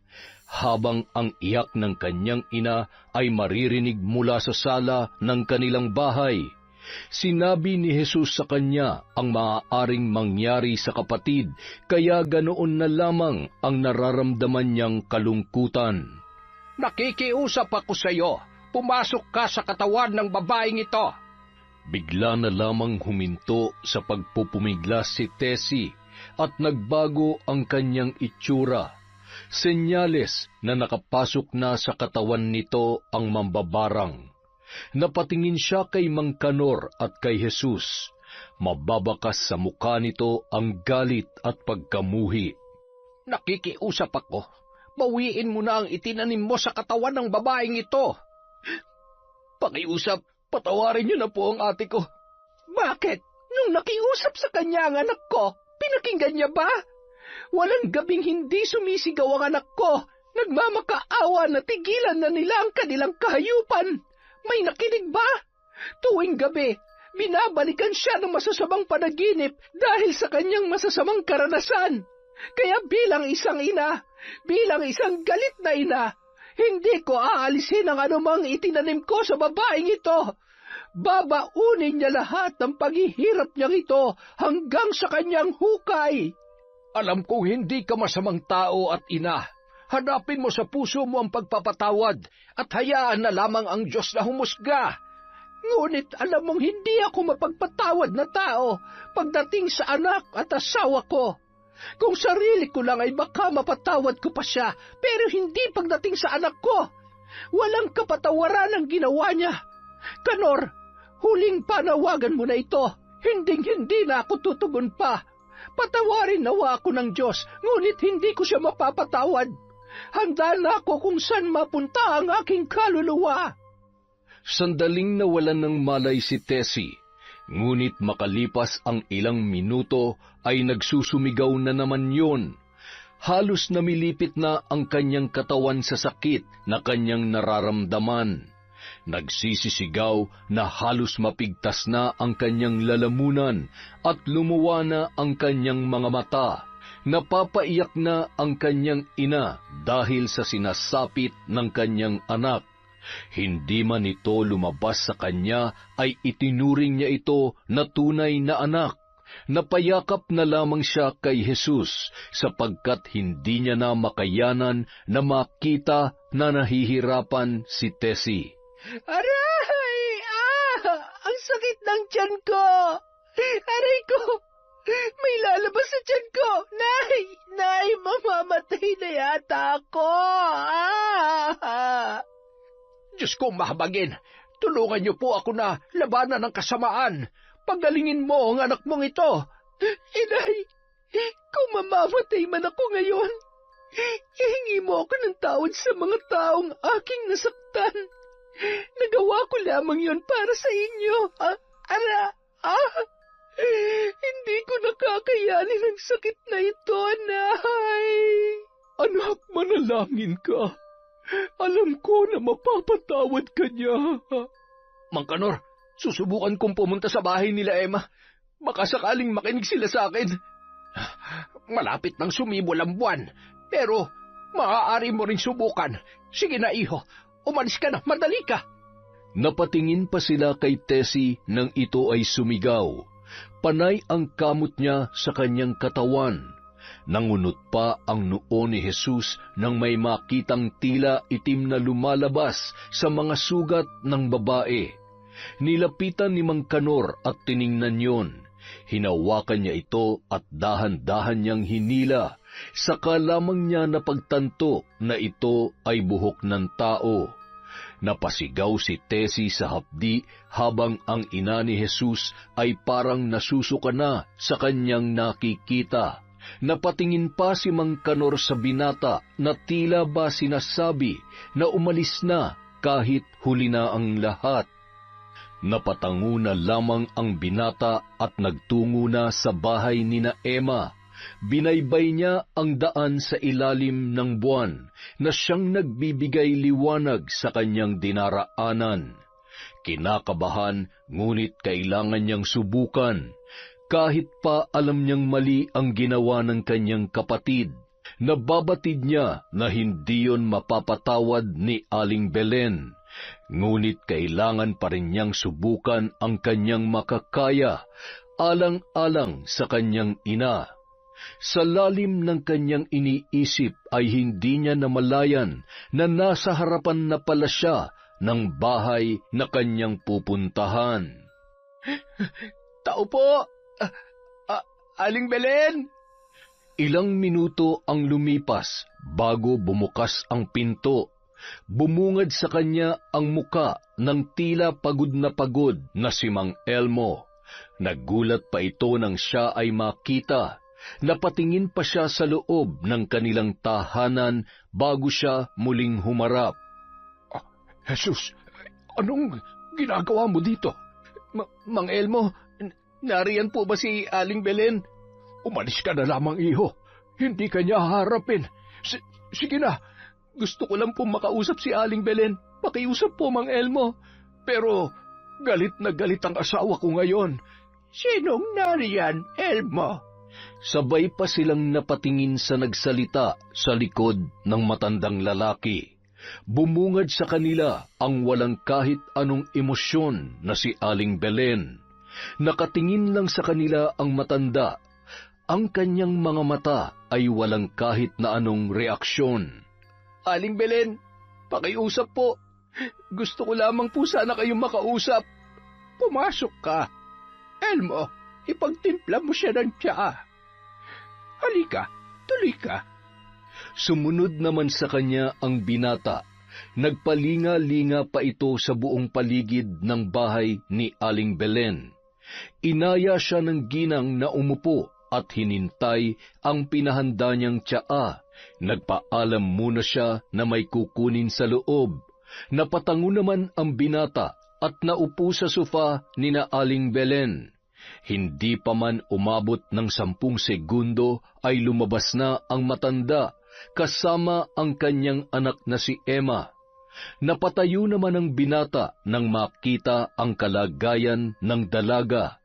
habang ang iyak ng kanyang ina ay maririnig mula sa sala ng kanilang bahay. Sinabi ni Jesus sa kanya ang maaaring mangyari sa kapatid, kaya ganoon na lamang ang nararamdaman niyang kalungkutan. Nakikiusap ako sa iyo. Pumasok ka sa katawan ng babaeng ito. Bigla na lamang huminto sa pagpupumiglas si Tessie at nagbago ang kanyang itsura. Senyales na nakapasok na sa katawan nito ang mambabarang. Napatingin siya kay Mang Kanor at kay Jesus. Mababakas sa mukha nito ang galit at pagkamuhi. Nakikiusap ako. Bawiin mo na ang itinanim mo sa katawan ng babaeng ito. Pakiusap, patawarin niyo na po ang ate ko. Bakit? Nung nakiusap sa kanya ang anak ko, pinakinggan niya ba? Walang gabing hindi sumisigaw ang anak ko. Nagmamakaawa na tigilan na nila ang kanilang kahayupan. May nakinig ba? Tuwing gabi, binabalikan siya ng masasamang panaginip dahil sa kanyang masasamang karanasan. Kaya bilang isang ina, bilang isang galit na ina, hindi ko aalisin ang anumang itinanim ko sa babaeng ito. babaunin niya lahat ng paghihirap niyang ito hanggang sa kanyang hukay. Alam kong hindi ka masamang tao at ina. Hanapin mo sa puso mo ang pagpapatawad at hayaan na lamang ang Diyos na humusga. Ngunit alam mong hindi ako mapagpatawad na tao pagdating sa anak at asawa ko. Kung sarili ko lang ay baka mapatawad ko pa siya, pero hindi pagdating sa anak ko. Walang kapatawaran ang ginawa niya. Kanor, huling panawagan mo na ito. Hinding-hindi na ako tutugon pa. Patawarin nawa ako ng Diyos, ngunit hindi ko siya mapapatawad. Handa na ako kung saan mapunta ang aking kaluluwa. Sandaling nawalan ng malay si Tessie, ngunit makalipas ang ilang minuto ay nagsusumigaw na naman yon. Halos namilipit na ang kanyang katawan sa sakit na kanyang nararamdaman. Nagsisisigaw na halos mapigtas na ang kanyang lalamunan at lumuwa na ang kanyang mga mata. Napapaiyak na ang kanyang ina dahil sa sinasapit ng kanyang anak. Hindi man ito lumabas sa kanya ay itinuring niya ito na tunay na anak. Napayakap na lamang siya kay Jesus sapagkat hindi niya na makayanan na makita na nahihirapan si Tessie. Aray! Ang sakit ng tiyan ko! Aray ko! May lalabas sa tiyan ko! Nay! Mamamatay na yata ako! Diyos ko mahabagin, tulungan niyo po ako na labanan ng kasamaan. Pagalingin mo ang anak mong ito. Inay, kung mamamatay man ako ngayon, ihingi mo ako ng tawad sa mga taong aking nasaktan. Nagawa ko lamang yon para sa inyo. Hindi ko nakakayanin ang sakit na ito, Nay. Anak, manalangin ka. Alam ko na mapapatawad ka niya. Mang Kanor, susubukan kong pumunta sa bahay nila Emma. Baka sakaling makinig sila sa akin. Malapit nang sumibol ang buwan, pero maaari mo ring subukan. Sige na, iho. Umalis ka na, madali ka. Napatingin pa sila kay Tessie nang ito ay sumigaw. Panay ang kamot niya sa kanyang katawan. Nangunot pa ang noo ni Jesus nang may makitang tila itim na lumalabas sa mga sugat ng babae. Nilapitan ni Mang Kanor at tiningnan yon. Hinawakan niya ito at dahan-dahan niyang hinila. Saka lamang niya napagtanto na ito ay buhok ng tao. Napasigaw si Tessie sa hapdi habang ang ina ni Jesus ay parang nasusuka na sa kanyang nakikita. Napatingin pa si Mang Kanor sa binata na tila ba sinasabi na umalis na kahit huli na ang lahat. Napatango na lamang ang binata at nagtungo na sa bahay ni na Emma. Binaybay niya ang daan sa ilalim ng buwan na siyang nagbibigay liwanag sa kanyang dinaraanan. Kinakabahan, ngunit kailangan niyang subukan. Kahit pa alam niyang mali ang ginawa ng kanyang kapatid, nababatid niya na hindi yon mapapatawad ni Aling Belen. Ngunit kailangan pa rin niyang subukan ang kanyang makakaya, alang-alang sa kanyang ina. Sa lalim ng kanyang iniisip ay hindi niya namalayan na nasa harapan na pala siya ng bahay na kanyang pupuntahan. Tao po! Aling Belen! Ilang minuto ang lumipas bago bumukas ang pinto. Bumungad sa kanya ang muka ng tila pagod na si Mang Elmo. Nagulat pa ito nang siya ay makita. Napatingin pa siya sa loob ng kanilang tahanan bago siya muling humarap. Jesus, anong ginagawa mo dito? Mang Elmo, nariyan po ba si Aling Belen? Umalis ka na lamang, iho. Hindi ka niya haharapin. Sige na. Gusto ko lang po makausap si Aling Belen. Pakiusap po, Mang Elmo. Pero galit na galit ang asawa ko ngayon. Sinong nariyan, Elmo? Sabay pa silang napatingin sa nagsalita sa likod ng matandang lalaki. Bumungad sa kanila ang walang kahit anong emosyon na si Aling Belen. Nakatingin lang sa kanila ang matanda. Ang kanyang mga mata ay walang kahit na anong reaksyon. Aling Belen, pakiusap po. Gusto ko lamang po sana kayong makausap. Pumasok ka. Elmo, ipagtimpla mo siya ng tsaa. Halika, tuloy ka. Sumunod naman sa kanya ang binata. Nagpalinga-linga pa ito sa buong paligid ng bahay ni Aling Belen. Inaya siya ng ginang na umupo at hinintay ang pinahanda niyang tsaa. Nagpaalam muna siya na may kukunin sa loob. Napatango naman ang binata at naupo sa sofa ni na Aling Belen. Hindi pa man umabot ng 10 segundo ay lumabas na ang matanda kasama ang kanyang anak na si Emma. Napatayo naman ang binata nang makita ang kalagayan ng dalaga.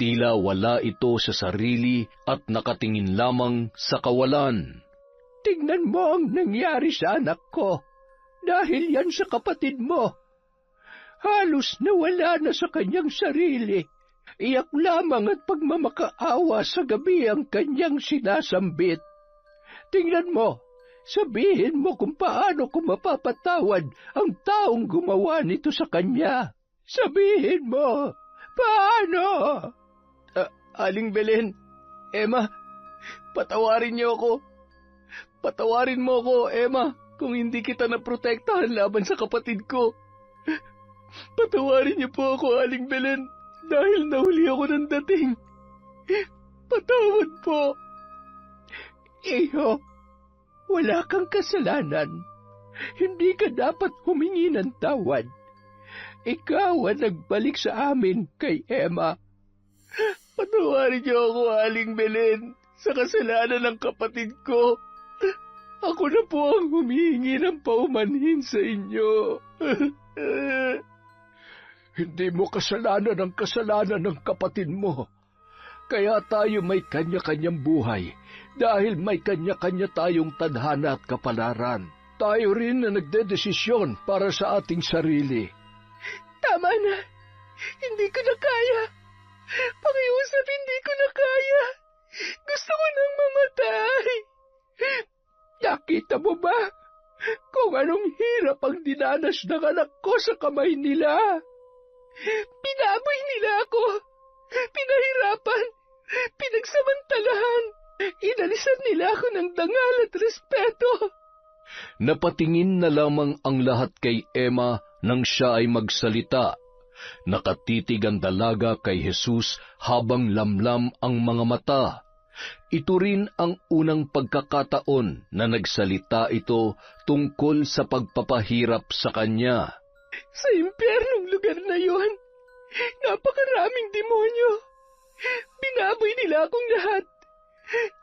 Tila wala ito sa sarili at nakatingin lamang sa kawalan. Tingnan mo ang nangyari sa anak ko. Dahil yan sa kapatid mo. Halos nawala na sa kanyang sarili. Iyak lamang at pagmamakaawa sa gabi ang kanyang sinasambit. Tingnan mo, sabihin mo kung paano ko mapapatawad ang taong gumawa nito sa kanya. Sabihin mo, paano? Aling Belen, Emma, patawarin niyo ako. Patawarin mo ako, Emma, kung hindi kita naprotektahan laban sa kapatid ko. Patawarin niyo po ako, Aling Belen, dahil nahuli ako ng dating. Patawad po. Iho, wala kang kasalanan. Hindi ka dapat humingi ng tawad. Ikaw ang nagbalik sa amin kay Emma. Patawarin niyo ako, Aling Belen, sa kasalanan ng kapatid ko. Ako na po ang humihingi ng paumanhin sa inyo. Hindi mo kasalanan ang kasalanan ng kapatid mo. Kaya tayo may kanya-kanyang buhay dahil may kanya-kanya tayong tadhana at kapalaran. Tayo rin na nagdedesisyon para sa ating sarili. Tama na. Hindi ko na kaya. Pakiusap, hindi ko na kaya. Gusto ko nang mamatay. Nakita mo ba kung anong hirap ang dinanas ng anak ko sa kamay nila? Pinaboy nila ako. Pinahirapan. Pinagsamantalahan. Inalisan nila ako ng dangal at respeto. Napatingin na lamang ang lahat kay Emma nang siya ay magsalita. Nakatitig ang dalaga kay Jesus habang lamlam ang mga mata. Ito rin ang unang pagkakataon na nagsalita ito tungkol sa pagpapahirap sa kanya. Sa impyernong lugar na yon, napakaraming demonyo. Binaboy nila akong lahat.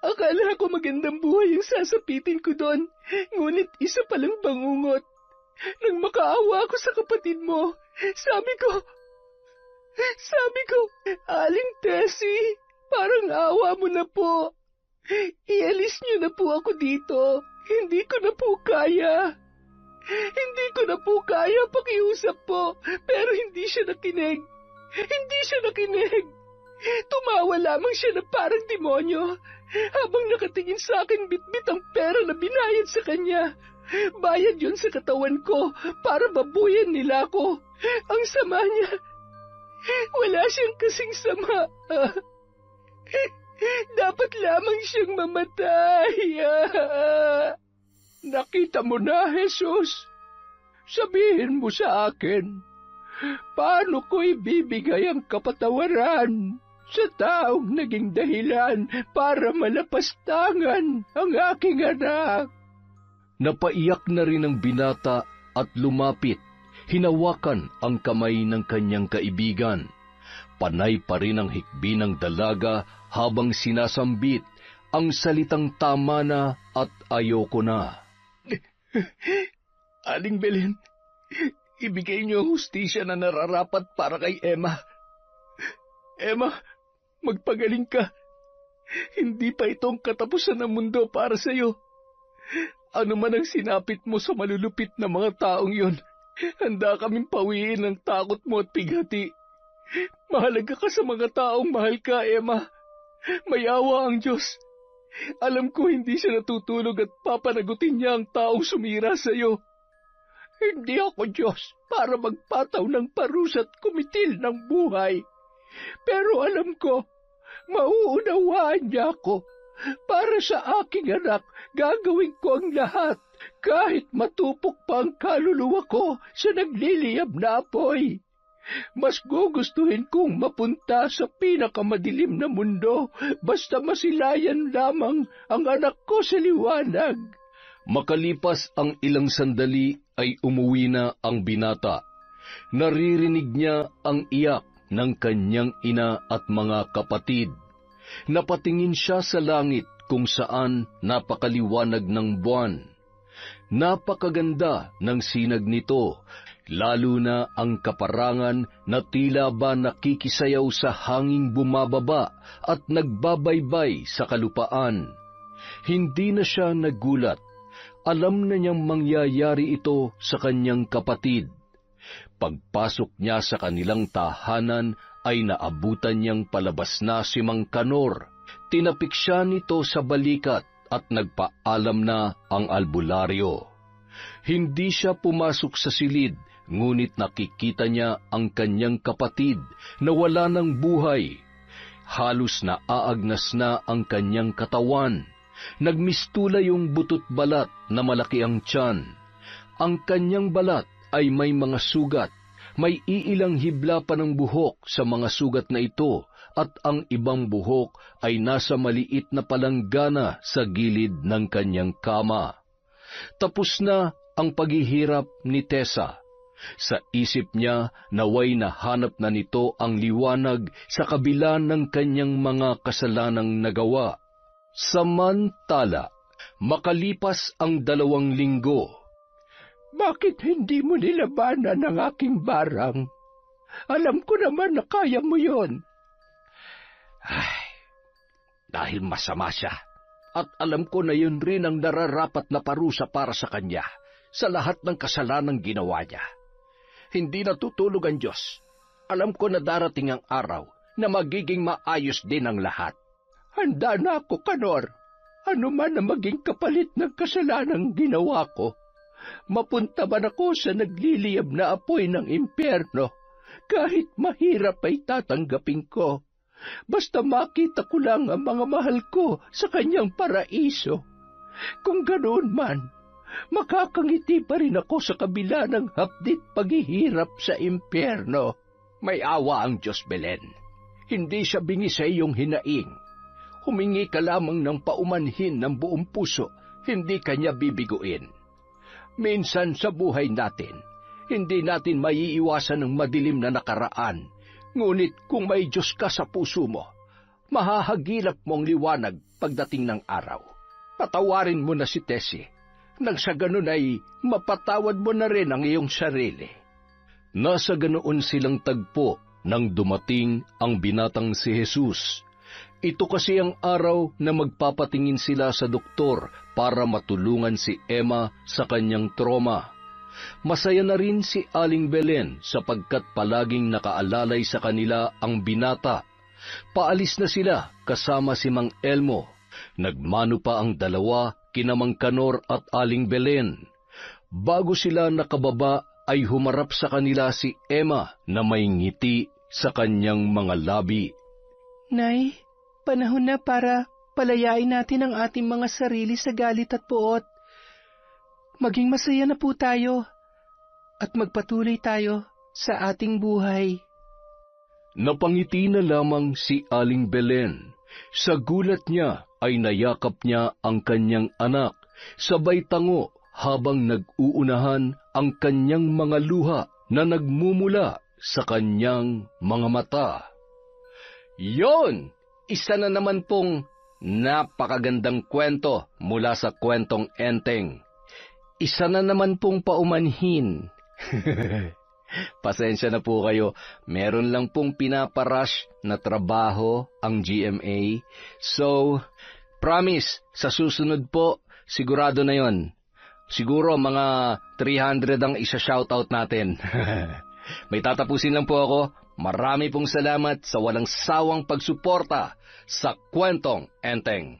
Akala ko magandang buhay ang sasapitin ko doon, ngunit isa palang bangungot. Nang makaawa ako sa kapatid mo, sabi ko, Aling Tessie, parang awa mo na po. Ialis niyo na po ako dito. Hindi ko na po kaya. Pakiusap po. Pero hindi siya nakinig. Tumawa lamang siya na parang demonyo. Habang nakatingin sa akin bitbit ang pera na binayad sa kanya. Bayad yun sa katawan ko para babuyan nila ako. Ang sama niya. Wala siyang kasing sama. Dapat lamang siyang mamatay. Nakita mo na, Jesus. Sabihin mo sa akin, paano ko ibibigay ang kapatawaran sa taong naging dahilan para malapastangan ang aking anak? Napaiyak na rin ang binata at lumapit, hinawakan ang kamay ng kanyang kaibigan. Panay pa rin ang hikbi ng dalaga habang sinasambit ang salitang tama na at ayoko na. Aling Belen, ibigay niyo ang hustisya na nararapat para kay Emma. Emma, magpagaling ka. Hindi pa itong katapusan ng mundo para sa iyo. Ano man ang sinapit mo sa malulupit na mga taong yon, handa kaming pawiin ang takot mo at pighati. Mahalaga ka sa mga taong mahal ka, Emma. May awa ang Diyos. Alam ko hindi siya natutulog at papanagutin niya ang taong sumira sa iyo. Hindi ako Diyos para magpataw ng parusa at kumitil ng buhay. Pero alam ko, mauunawaan niya ako. Para sa aking anak, gagawin ko ang lahat, kahit matupok pa ang kaluluwa ko sa nagliliyab na apoy. Mas gugustuhin kong mapunta sa pinakamadilim na mundo, basta masilayan lamang ang anak ko sa liwanag. Makalipas ang ilang sandali ay umuwi na ang binata. Naririnig niya ang iyak ng kanyang ina at mga kapatid. Napatingin siya sa langit kung saan napakaliwanag ng buwan. Napakaganda ng sinag nito, lalo na ang kaparangan na tila ba nakikisayaw sa hanging bumababa at nagbabaybay sa kalupaan. Hindi na siya nagulat. Alam na niyang mangyayari ito sa kanyang kapatid. Pagpasok niya sa kanilang tahanan ay naabutan niyang palabas na si Mang Kanor. Tinapik siya nito sa balikat at nagpaalam na ang albularyo. Hindi siya pumasok sa silid, ngunit nakikita niya ang kanyang kapatid na wala ng buhay. Halos naaagnas na ang kanyang katawan. Nagmistula yung butot balat na malaki ang tiyan. Ang kanyang balat ay may mga sugat. May iilang hibla pa ng buhok sa mga sugat na ito at ang ibang buhok ay nasa maliit na palanggana sa gilid ng kanyang kama. Tapos na ang paghihirap ni Tessa. Sa isip niya naway nahanap na nito ang liwanag sa kabila ng kanyang mga kasalanang nagawa. Samantala, makalipas ang 2 linggo, Bakit hindi mo nilabanan ang aking barang? Alam ko naman na kaya mo yon. Dahil masama siya, at alam ko na yun rin ang nararapat na parusa para sa kanya sa lahat ng kasalanang ginawa niya. Hindi natutulog ang Diyos. Alam ko na darating ang araw na magiging maayos din ang lahat. Handa na ako, Kanor. Ano man na maging kapalit ng kasalanang ginawa ko. Mapunta man ako sa nagliliyab na apoy ng impyerno, kahit mahirap ay tatanggapin ko. Basta makita ko lang ang mga mahal ko sa kanyang paraiso. Kung ganoon man, makakangiti pa rin ako sa kabila ng hapdit paghihirap sa impyerno. May awa ang Diyos, Belen. Hindi siya bingi sa iyong hinaing. Humingi ka lamang ng paumanhin ng buong puso, hindi kanya bibiguin. Minsan sa buhay natin, hindi natin maiiwasan ng madilim na nakaraan. Ngunit kung may Diyos ka sa puso mo, mahahagilap mo ang liwanag pagdating ng araw. Patawarin mo na si Tessie. Nang sa ganun ay mapatawad mo na rin ang iyong sarili. Nasa ganoon silang tagpo nang dumating ang binatang si Jesus. Ito kasi ang araw na magpapatingin sila sa doktor para matulungan si Emma sa kanyang trauma. Masaya na rin si Aling Belen sapagkat palaging nakaalalay sa kanila ang binata. Paalis na sila kasama si Mang Elmo. Nagmano pa ang dalawa kina Mang Kanor at Aling Belen. Bago sila nakababa ay humarap sa kanila si Emma na may ngiti sa kanyang mga labi. Nay, panahon na para palayain natin ang ating mga sarili sa galit at puot. Maging masaya na po tayo at magpatuloy tayo sa ating buhay. Napangiti na lamang si Aling Belen. Sa gulat niya ay nayakap niya ang kanyang anak, sabay tango habang nag-uunahan ang kanyang mga luha na nagmumula sa kanyang mga mata. Yon! Isa na naman pong napakagandang kwento mula sa kwentong Enteng. Isa na naman pong paumanhin. Pasensya na po kayo, meron lang pong pinaparash na trabaho ang GMA. So, promise, sa susunod po, sigurado na yon, Siguro mga 300 ang isa-shoutout natin. May tatapusin lang po ako. Marami pong salamat sa walang sawang pagsuporta sa Kwentong Enteng.